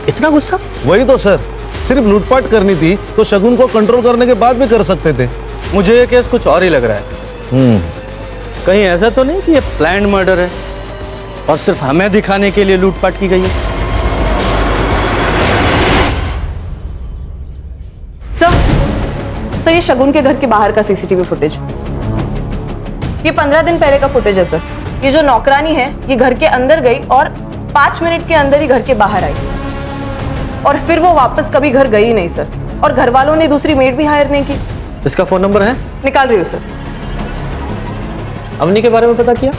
इतना गुस्सा? वही तो सर, सिर्फ लूटपाट करनी थी तो शगुन को कंट्रोल करने के बाद भी कर सकते थे। मुझे ये केस कुछ और ही लग रहा है। कहीं ऐसा तो नहीं कि ये प्लान्ड मर्डर है और सिर्फ हमें दिखाने के लिए लूटपाट की गई है? सर ये शगुन के घर के बाहर का सीसीटीवी फुटेज, ये 15 दिन पहले का फुटेज है सर। ये जो नौकरानी है ये घर के अंदर गई और 5 मिनट के अंदर ही घर के बाहर आई और फिर वो वापस कभी घर गई नहीं सर। और घर वालों ने दूसरी मेड भी हायर नहीं की। इसका फोन नंबर है? निकाल रही हूँ सर। अवनी के बारे में पता किया?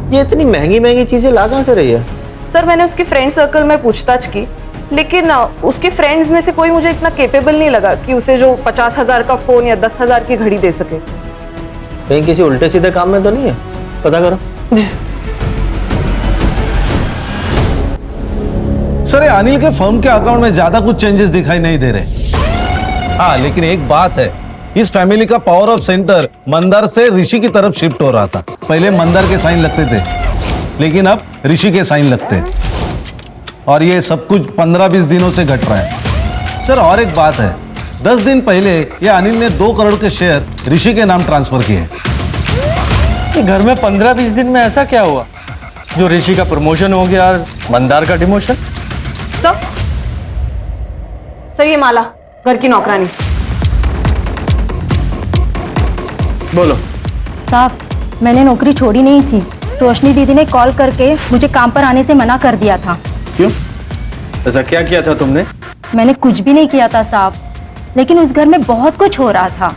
ये इतनी महंगी महंगी चीजें ला कहां से रही है? सर मैंने उसके फ्रेंड सर्कल में पूछताछ की, लेकिन उसके फ्रेंड्स में से कोई मुझे इतना केपेबल नहीं लगा कि उसे जो 50,000 का फोन या 10,000 की घड़ी दे सके। कहीं किसी उल्टे सीधे काम में तो नहीं है? पता करो। सर अनिल के फर्म के अकाउंट में ज्यादा कुछ चेंजेस दिखाई नहीं दे रहे। हाँ लेकिन एक बात है, इस फैमिली का पावर ऑफ सेंटर मंदार से ऋषि की तरफ शिफ्ट हो रहा था। पहले मंदार के साइन लगते थे लेकिन अब ऋषि के साइन लगते हैं और ये सब कुछ 15-20 दिनों से घट रहा है। सर और एक बात है, 10 दिन पहले ये अनिल ने 2 करोड़ के शेयर ऋषि के नाम ट्रांसफर किए। घर में 15-20 दिन में ऐसा क्या हुआ जो ऋषि का प्रमोशन हो गया और मंदार का डिमोशन? सर ये माला, घर की नौकरानी। बोलो। साहब मैंने नौकरी छोड़ी नहीं थी, रोशनी दीदी ने कॉल करके मुझे काम पर आने से मना कर दिया था। क्यों? ऐसा क्या किया था तुमने? मैंने कुछ भी नहीं किया था साहब, लेकिन उस घर में बहुत कुछ हो रहा था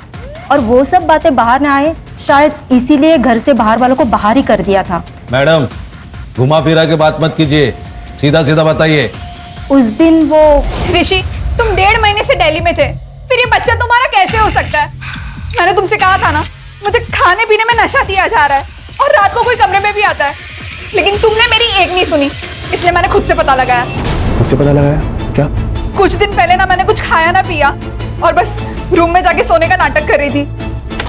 और वो सब बातें बाहर ना आए, शायद इसीलिए घर से बाहर वालों को बाहर ही कर दिया था। मैडम घुमा फिरा के बात मत कीजिए, सीधा सीधा बताइए। उस दिन वो ऋषि, तुम 1.5 महीने से दिल्ली में थे, फिर ये बच्चा तुम्हारा कैसे हो सकता है? मैंने तुमसे कहा था ना, मुझे खाने पीने में नशा दिया जा रहा है और रात को कोई कमरे में भी आता है, लेकिन तुमने मेरी एक नहीं सुनी, इसलिए मैंने खुद से पता लगाया। खुद से पता लगाया? क्या? कुछ दिन पहले ना मैंने कुछ खाया ना पिया और बस रूम में जाके सोने का नाटक कर रही थी,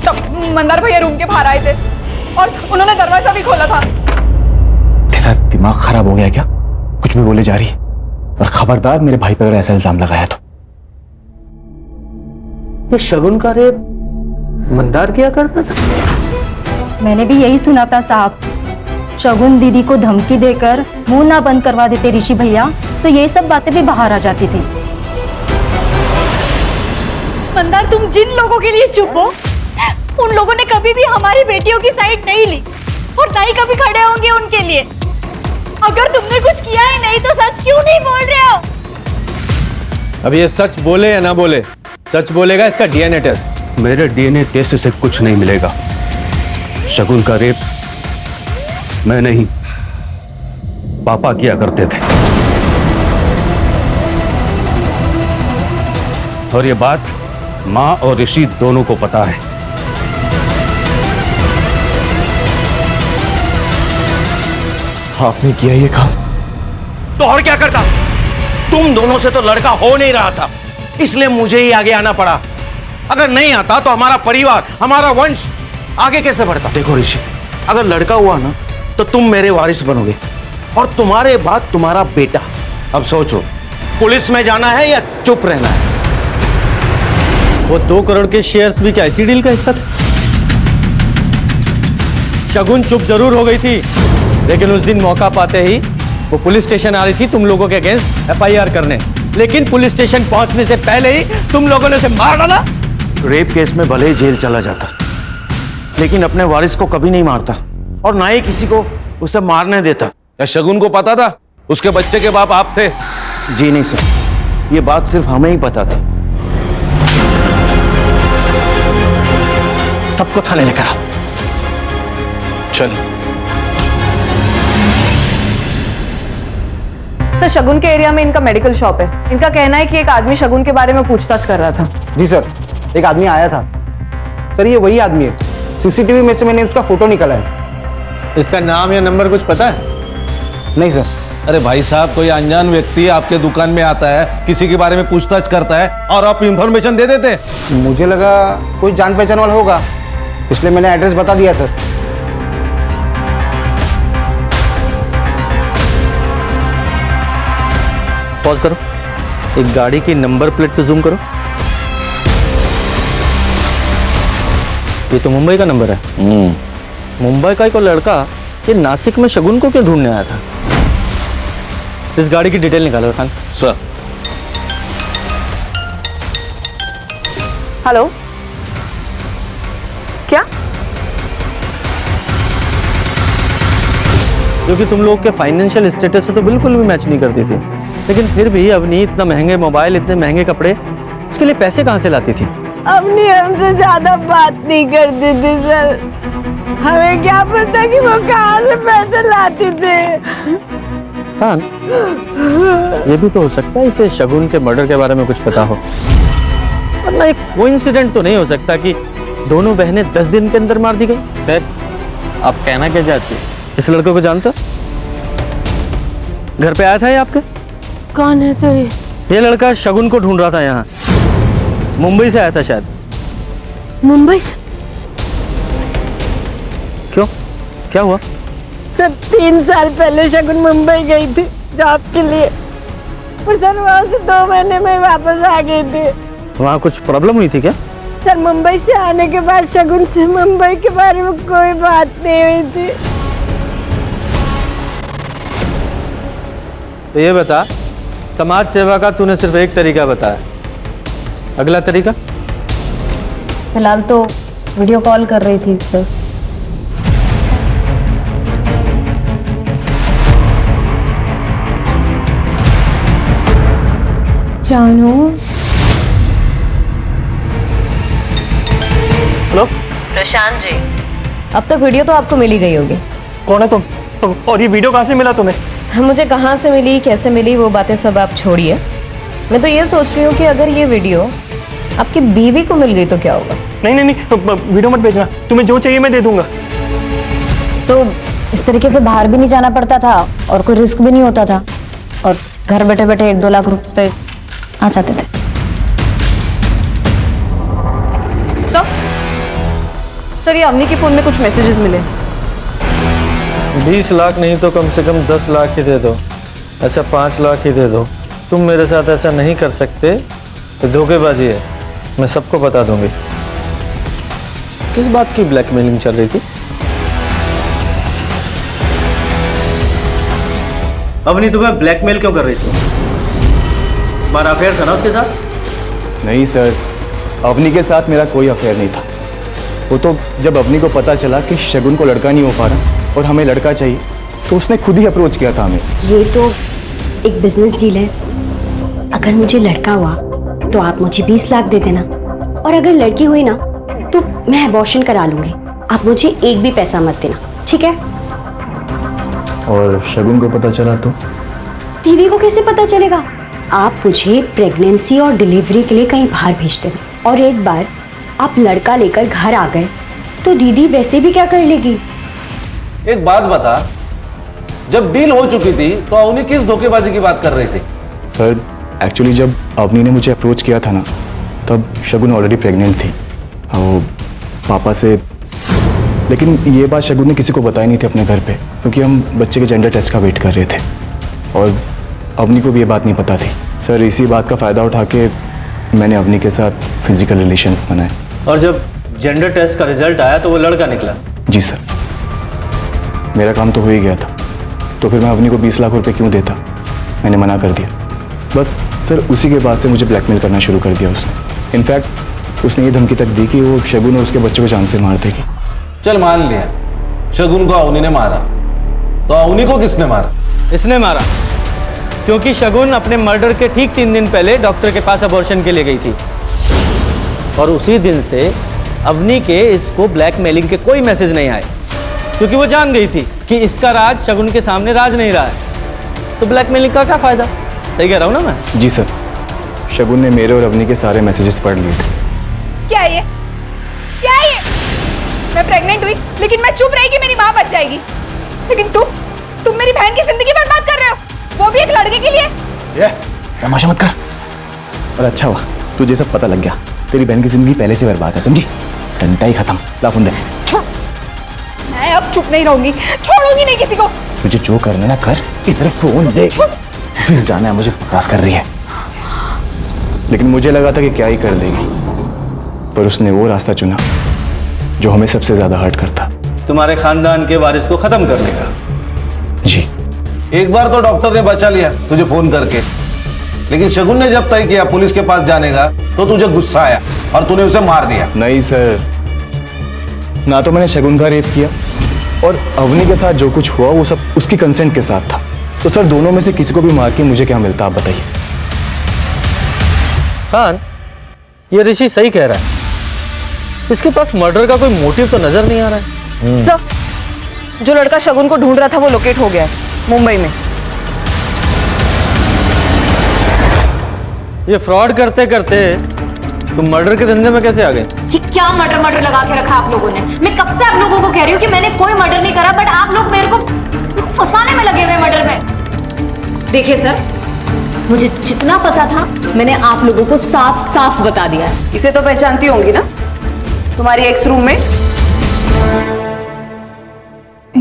तब मंदार भैया रूम के बाहर आए थे और उन्होंने दरवाजा भी खोला था। तेरा दिमाग खराब हो गया क्या? कुछ भी बोले जा रही है, और खबरदार मेरे भाई पर अगर ऐसा इल्जाम लगाया तो। ये शगुन का रेप मंदार किया करता था? मैंने भी यही सुना था साहब। शगुन दीदी को धमकी देकर मुंह ना बंद करवा देते ऋषि भैया तो ये सब बातें भी बाहर आ जाती थी। मंदार तुम जिन लोगों के लिए चुप हो, उन लोगों ने कभी भी हमारी बेटियों की साइड नहीं ली और ना ही कभी खड़े होंगे उनके लिए। अगर तुमने कुछ किया ही नहीं तो सच क्यों नहीं बोल रहे हो? अब ये सच बोले या ना बोले, सच बोलेगा इसका डीएनए टेस्ट। मेरे डीएनए टेस्ट से कुछ नहीं मिलेगा। शगुन का रेप मैं नहीं, पापा किया करते थे। और ये बात माँ और ऋषि दोनों को पता है। आपने किया ये काम? तो और क्या करता? तुम दोनों से तो लड़का हो नहीं रहा था, इसलिए मुझे ही आगे आना पड़ा। अगर नहीं आता तो हमारा परिवार, हमारा वंश आगे कैसे बढ़ता? देखो ऋषि, अगर लड़का हुआ ना तो तुम मेरे वारिस बनोगे और तुम्हारे बाद तुम्हारा बेटा। अब सोचो, पुलिस में जाना है या चुप रहना है? वो 2 करोड़ के शेयर्स भी क्या इसी डील का हिस्सा थे? शगुन चुप जरूर हो गई थी, लेकिन उस दिन मौका पाते ही वो पुलिस स्टेशन आ रही थी तुम लोगों के अगेंस्ट FIR करने। लेकिन पुलिस स्टेशन पहुंचने से पहले ही तुम लोगों ने उसे मार डाला। रेप केस में भले ही जेल चला जाता, लेकिन अपने वारिस को कभी नहीं मारता और ना ही किसी को उसे मारने देता। क्या शगुन को पता था उसके बच्चे के बाप आप थे? जी नहीं सर, ये बात सिर्फ हमें ही पता थी। सबको थाने लेकर आओ। चल। सर, शगुन के एरिया में इनका मेडिकल शॉप है। इनका कहना है कि एक आदमी शगुन के बारे में पूछताछ कर रहा था। जी सर, एक आदमी आया था। सर, ये वही आदमी है। CCTV में से मैंने उसका फोटो निकाला है। इसका नाम या नंबर कुछ पता है? नहीं सर। अरे भाई साहब, कोई अनजान व्यक्ति आपके दुकान में आता है, किसी के बारे में पूछताछ करता है और आप इंफॉर्मेशन दे देते? मुझे लगा कोई जान पहचान वाला होगा, इसलिए मैंने एड्रेस बता दिया सर। पॉज करो, एक गाड़ी की नंबर प्लेट पे जूम करो। ये तो मुंबई का नंबर है। मुंबई का एक लड़का ये नासिक में शगुन को क्यों ढूंढने आया था? इस गाड़ी की डिटेल निकालो खान। सर। हेलो, क्या? क्योंकि तुम लोग के फाइनेंशियल स्टेटस से तो बिल्कुल भी मैच नहीं करती थी, लेकिन फिर भी अवनी इतना महंगे मोबाइल, इतने महंगे कपड़े, उसके लिए पैसे कहाँ से लाती थी? अपनी हमसे ज्यादा बात नहीं करती थी सर। हमें क्या पता कि वो कहाँ से पैसे लाती थे। हाँ, ये भी तो हो सकता है इसे शगुन के मर्डर के बारे में कुछ पता हो, वरना एक कोइंसिडेंट तो नहीं हो सकता कि दोनों बहनें 10 दिन के अंदर मार दी गई। सर, आप कहना क्या चाहते हैं? इस लड़के को जानते हो? घर पे आया था ये आपके? कौन है सर ये लड़का शगुन को ढूंढ रहा था यहाँ, मुंबई से आया था शायद। मुंबई से? क्यों, क्या हुआ? सर, 3 साल पहले शगुन मुंबई गई थी जॉब के लिए, और सर वहाँ से 2 महीने में वापस आ गई थी। वहाँ कुछ प्रॉब्लम हुई थी क्या? सर, मुंबई से आने के बाद शगुन से मुंबई के बारे में कोई बात नहीं हुई थी। तो ये बता, समाज सेवा का तूने सिर्फ एक तरीका बताया, अगला तरीका? फिलहाल तो वीडियो कॉल कर रही थी सर। जानू। हेलो प्रशांत जी, अब तक वीडियो तो आपको मिल ही गई होगी। कौन है तुम? और ये वीडियो कहाँ से मिला तुम्हें? मुझे कहाँ से मिली, कैसे मिली, वो बातें सब आप छोड़िए। मैं तो ये सोच रही हूँ कि अगर ये वीडियो आपकी बीवी को मिल गई तो क्या होगा? नहीं नहीं नहीं, वीडियो मत भेजना, तुम्हें जो चाहिए मैं दे दूंगा। तो इस तरीके से बाहर भी नहीं जाना पड़ता था और कोई रिस्क भी नहीं होता था, और घर बैठे बैठे 1-2 लाख रुपए आ जाते थे। सर, ये अवनी के फोन में कुछ मैसेजेस मिले। 20 लाख नहीं तो कम से कम 10 लाख ही दे दो। अच्छा, 5 लाख ही दे दो। तुम मेरे साथ ऐसा नहीं कर सकते, तो धोखेबाजी है, मैं सबको बता दूंगी। किस बात की ब्लैकमेलिंग चल रही थी? अवनी तुम्हें ब्लैकमेल क्यों कर रही थी? तुम्हारा अफेयर था ना उसके साथ? नहीं सर, अवनी के साथ मेरा कोई अफेयर नहीं था। वो तो जब अवनी को पता चला कि शगुन को लड़का नहीं हो पा रहा और हमें लड़का चाहिए, तो उसने खुद ही अप्रोच किया था हमें। ये तो एक बिजनेस डील है। अगर मुझे लड़का हुआ तो आप मुझे 20 लाख दे देना, और अगर लड़की हुई ना तो मैं अबॉर्शन करा लूंगी। आप मुझे एक भी पैसा मत देना, ठीक है? और शगुन को पता चला तो? दीदी को कैसे पता चलेगा? आप मुझे प्रेगनेंसी और डिलीवरी के लिए कहीं बाहर भेज देना, और एक बार आप लड़का लेकर घर आ गए तो दीदी वैसे भी क्या कर लेगी? एक बात बता, जब डील हो चुकी थी तो अवनी किस धोखेबाजी की बात कर रही थी? सर एक्चुअली जब अवनी ने मुझे अप्रोच किया था ना, तब शगुन ऑलरेडी प्रेग्नेंट थी और पापा से, लेकिन ये बात शगुन ने किसी को बताई नहीं थी अपने घर पे, क्योंकि हम बच्चे के जेंडर टेस्ट का वेट कर रहे थे और अवनी को भी ये बात नहीं पता थी। सर इसी बात का फ़ायदा उठा के मैंने अवनी के साथ फिजिकल रिलेशंस बनाए। और जब जेंडर टेस्ट का रिजल्ट आया तो वो लड़का निकला? जी सर, मेरा काम तो हो ही गया था, तो फिर मैं अवनी को 20 लाख रुपए क्यों देता? मैंने मना कर दिया। बस सर उसी के बाद से मुझे ब्लैकमेल करना शुरू कर दिया उसने। इनफैक्ट उसने ये धमकी तक दी कि वो शगुन और उसके बच्चों को जान से मार देगी। चल मान लिया शगुन को अवनी ने मारा, तो अवनी को किसने मारा? इसने मारा, क्योंकि शगुन अपने मर्डर के ठीक 3 दिन पहले डॉक्टर के पास अबॉर्शन के लिए गई थी, और उसी दिन से अवनी के इसको ब्लैकमेलिंग के कोई मैसेज नहीं आए, क्योंकि वो जान गई थी कि इसका राज शगुन के सामने राज नहीं रहा है, तो ब्लैकमेलिंग का क्या फायदा? सही कह रहा हूं ना मैं? जी सर, शगुन ने मेरे और अवनी के सारे मैसेजेस पढ़ लिए थे। क्या ये? मैं प्रेग्नेंट हुई लेकिन मैं चुप रही कि मेरी माँ बच जाएगी, लेकिन तुम मेरी बहन की जिंदगी बर्बाद कर रहे हो, वो भी एक लड़के के लिए। ये तमाशा मत कर। और अच्छा हुआ तुझे सब पता लग गया, तेरी बहन की जिंदगी पहले से बर्बाद है, समझी? डंडा ही खत्म। ला फोन दे। मैं अब चुप नहीं रहूंगी, छोड़ूंगी नहीं किसी को। तुझे जो करना ना कर, इधर फोन दे। ऑफिस जाना है मुझे, बकवास कर रही है। लेकिन मुझे लगा था कि क्या ही कर देगी, पर उसने वो रास्ता चुना जो हमें सबसे ज्यादा हर्ट करता। तुम्हारे खानदान के वारिस को खत्म करने का। जी। एक बार तो डॉक्टर ने बचा लिया तुझे फोन करके, लेकिन शगुन ने जब तय किया पुलिस के पास जाने का, तो तुझे गुस्सा आया और तूने उसे मार दिया। नहीं सर, ना तो मैंने शगुन का रेप किया, और अवनी के साथ जो कुछ हुआ वो सब उसकी कंसेंट के साथ था। तो सर दोनों में से किसी को भी मार के मुझे क्या मिलता, आप बताइए। खान, ये ऋषि सही कह रहा है, इसके पास मर्डर का कोई मोटिव तो नजर नहीं आ रहा है। सर, जो लड़का शगुन को ढूंढ रहा था वो लोकेट हो गया है मुंबई में। ये फ्रॉड करते करते तुम मर्डर के धंधे में कैसे आ गए? ये क्या मर्डर लगा के रखा आप लोगों ने? मैं कब से आप लोगों को कह रही हूँ कि मैंने कोई मर्डर नहीं करा, बट आप लोग मेरे को फंसाने में लगे हुए मर्डर में। देखिए सर, मुझे जितना पता था मैंने आप लोगों को साफ साफ बता दिया है। इसे तो पहचानती होंगी ना, तुम्हारी एक्स रूम में।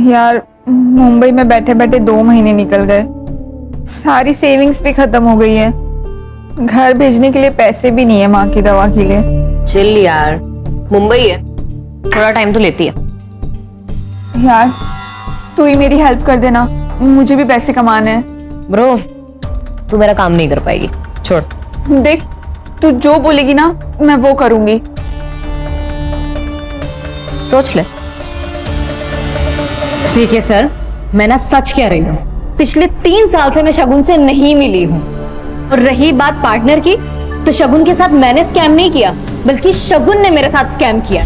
यार मुंबई में बैठे बैठे 2 महीने निकल गए, सारी सेविंग्स भी खत्म हो गई है, घर भेजने के लिए पैसे भी नहीं है माँ की दवा के लिए। चिल यार, मुंबई है, थोड़ा टाइम तो लेती है। यार तू ही मेरी हेल्प कर देना, मुझे भी पैसे कमाने हैं। ब्रो, तू मेरा काम नहीं कर पाएगी, छोड़। देख, तू जो बोलेगी ना मैं वो करूंगी। सोच ले। देखिए सर, मैं ना सच कह रही हूँ, पिछले 3 साल से मैं शगुन से नहीं मिली हूँ, और रही बात पार्टनर की, तो शगुन के साथ मैंने स्कैम नहीं किया, बल्कि शगुन ने मेरे साथ स्कैम किया।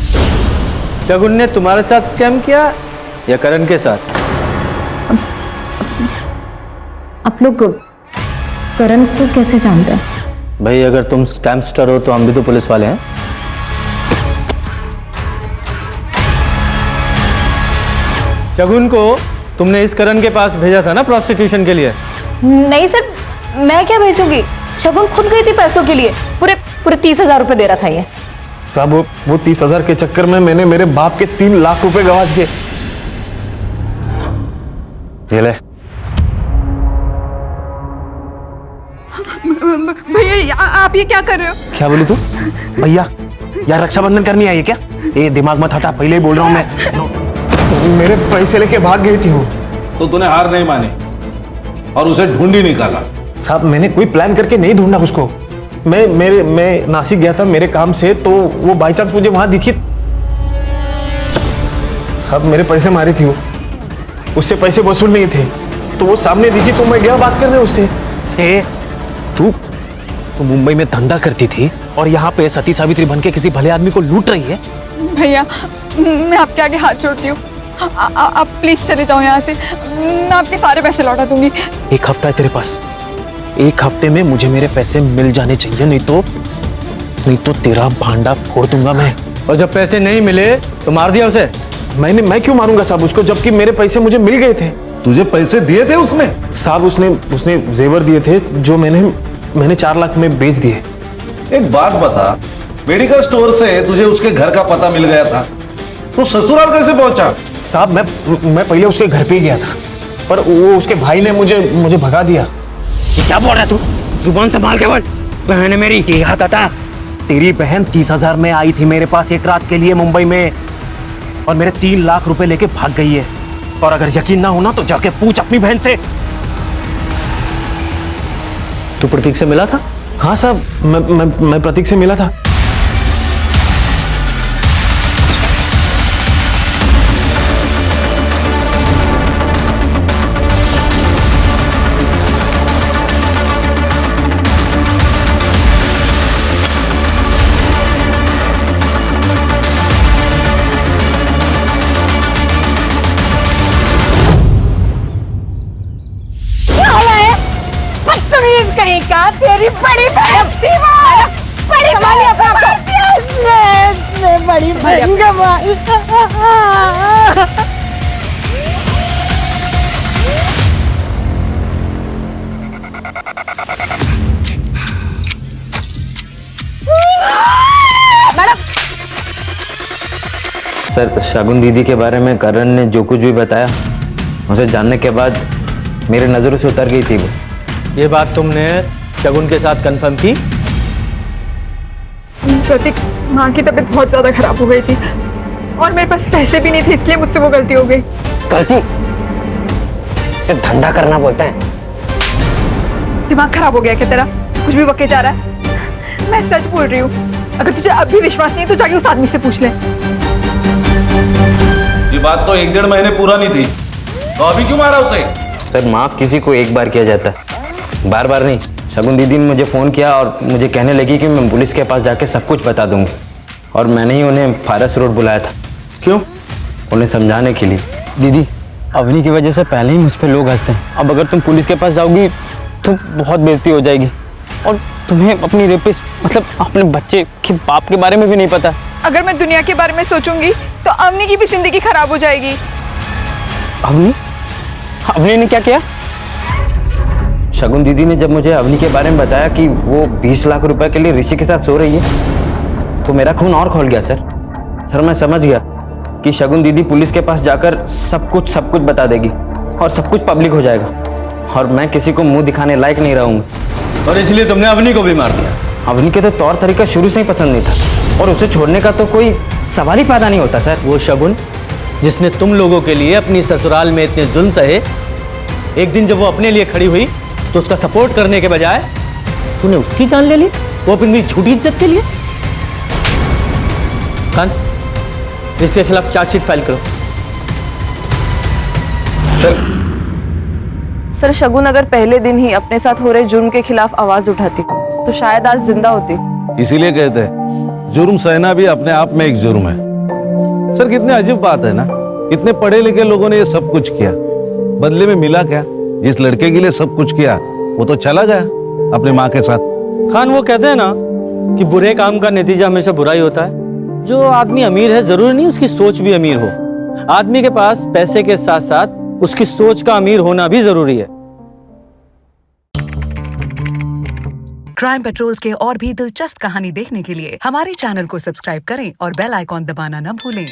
शगुन ने तुम्हारे साथ स्कैम किया या करण के साथ? आप लोग करण को कैसे जानते हैं? भाई अगर तुम स्कैमस्टर हो तो हम भी तो पुलिस वाले हैं। शगुन को तुमने इस करण के पास भेजा था ना प्रोस्टिट्यूशन के लिए? नहीं सर, मैं क्या भेजूंगी, शगुन खुद गई थी पैसों के लिए, पूरे 30,000 रुपए दे रहा था ये। साहब वो 30,000 के चक्कर में मैंने मेरे बाप के 3 लाख रुपए गवा दिए। ये ले। भैया आप ये क्या कर रहे हो? क्या बोली तू? भैया यार रक्षाबंधन करनी आई है क्या? ये दिमाग मत हटा, पहले ही बोल रहा हूँ मैं। मेरे पैसे लेके भाग गई थी वो। तो तूने हार नहीं मानी और उसे ढूंढ ही निकाला? साहब मैंने कोई प्लान करके नहीं ढूंढा उसको। मैं नासिक गया था मेरे काम से, तो वो बाई चांस मुझे वहां दिखी। साहब मेरे पैसे मारे थी वो, उससे पैसे वसूल नहीं थे, तो वो सामने दिखी तो मैं गया बात करने उससे। तू मुंबई में धंधा करती थी और यहाँ पे सती सावित्री बन के किसी भले आदमी को लूट रही है? भैया मैं आपके आगे हाथ जोड़ती हूँ, आप प्लीज चले जाओ यहाँ से, मैं आपके सारे पैसे लौटा दूंगी। एक हफ्ता है तेरे पास, एक हफ्ते में मुझे मेरे पैसे मिल जाने चाहिए, नहीं तो तेरा भांडा फोड़ दूंगा मैं। और जब पैसे नहीं मिले तो मार दिया उसे? मैं क्यों मारूंगा साहब उसको, जबकि मेरे पैसे मुझे मिल गए थे। तुझे पैसे दिए थे उसने? साहब उसने जेवर दिए थे जो मैंने 4 लाख में बेच दिए। एक बात बता, मेडिकल स्टोर से तुझे उसके घर का पता मिल गया था, तो ससुराल कैसे पहुंचा? साहब मैं पहले उसके घर पे गया था, पर वो उसके भाई ने मुझे भगा दिया। ये क्या बोल रहा है तू? जुबान संभाल के बोल। बहन मेरी की हाथ आता। तेरी बहन 30,000 में आई थी मेरे पास एक रात के लिए मुंबई में, और मेरे 3 लाख रुपए लेके भाग गई है। और अगर यकीन ना होना तो जाके पूछ अपनी बहन से। तू प्रतीक से मिला था? हाँ साहब, मैं प्रतीक से मिला था। का तेरी बड़ी बहन थी, बड़ी बड़ी बहन कमाई। सर, शगुन दीदी के बारे में करण ने जो कुछ भी बताया, उसे जानने के बाद मेरे नजरों से उतर गई थी वो। ये बात तुमने शगुन के साथ कंफर्म की? प्रतीक, माँ की तबीयत बहुत ज्यादा खराब हो गई थी और मेरे पास पैसे भी नहीं थे, इसलिए मुझसे वो गलती हो गई। गलती? इसे धंधा करना बोलते हैं। दिमाग खराब हो गया क्या तेरा? कुछ भी बके जा रहा है। मैं सच बोल रही हूँ, अगर तुझे अब भी विश्वास नहीं तो जाके उस आदमी से पूछ ले। ये बात तो 1-1.5 महीने पुरानी थी, तो अभी क्यों मारा उसे? सर, माफ किसी को एक बार किया जाता है, बार बार नहीं। शगुन दीदी ने मुझे फ़ोन किया और मुझे कहने लगी कि मैं पुलिस के पास जाके सब कुछ बता दूंगी, और मैंने ही उन्हें फारस रोड बुलाया था। क्यों? उन्हें समझाने के लिए। दीदी, अवनी की वजह से पहले ही मुझ पे लोग हंसते हैं। अब अगर तुम पुलिस के पास जाओगी तो बहुत बेइज्जती हो जाएगी, और तुम्हें अपनी रेपिस्ट मतलब अपने बच्चे के बाप के बारे में भी नहीं पता। अगर मैं दुनिया के बारे में सोचूंगी तो अवनी की भी जिंदगी खराब हो जाएगी। अवनी ने क्या किया? शगुन दीदी ने जब मुझे अवनी के बारे में बताया कि वो 20 लाख रुपए के लिए ऋषि के साथ सो रही है, तो मेरा खून और खोल गया सर। मैं समझ गया कि शगुन दीदी पुलिस के पास जाकर सब कुछ बता देगी और सब कुछ पब्लिक हो जाएगा, और मैं किसी को मुंह दिखाने लायक नहीं रहूंगा। और इसलिए तुमने अवनी को भी मार दिया? अवनी के तो तौर तरीका शुरू से ही पसंद नहीं था, और उसे छोड़ने का तो कोई सवाल ही पैदा नहीं होता सर। वो शगुन जिसने तुम लोगों के लिए अपनी ससुराल में इतने जुल्म सहे, एक दिन जब वो अपने लिए खड़ी हुई तो उसका सपोर्ट करने के बजाय तूने उसकी जान ले ली, वो अपनी झूठी इज्जत के लिए। खान, इसके खिलाफ चार्जशीट फाइल करो। सर, शगुन अगर पहले दिन ही अपने साथ हो रहे जुर्म के खिलाफ आवाज उठाती तो शायद आज जिंदा होती। इसीलिए कहते हैं जुर्म सहना भी अपने आप में एक जुर्म है। सर, कितनी अजीब बात है ना, इतने पढ़े लिखे लोगों ने ये सब कुछ किया, बदले में मिला क्या? जिस लड़के के लिए सब कुछ किया वो तो चला गया अपनी माँ के साथ। खान, वो कहते हैं ना कि बुरे काम का नतीजा हमेशा बुरा ही होता है। जो आदमी अमीर है जरूरी नहीं उसकी सोच भी अमीर हो। आदमी के पास पैसे के साथ साथ उसकी सोच का अमीर होना भी जरूरी है। क्राइम पेट्रोल्स के और भी दिलचस्प कहानी देखने के लिए हमारे चैनल को सब्सक्राइब करें और बेल आइकॉन दबाना न भूलें।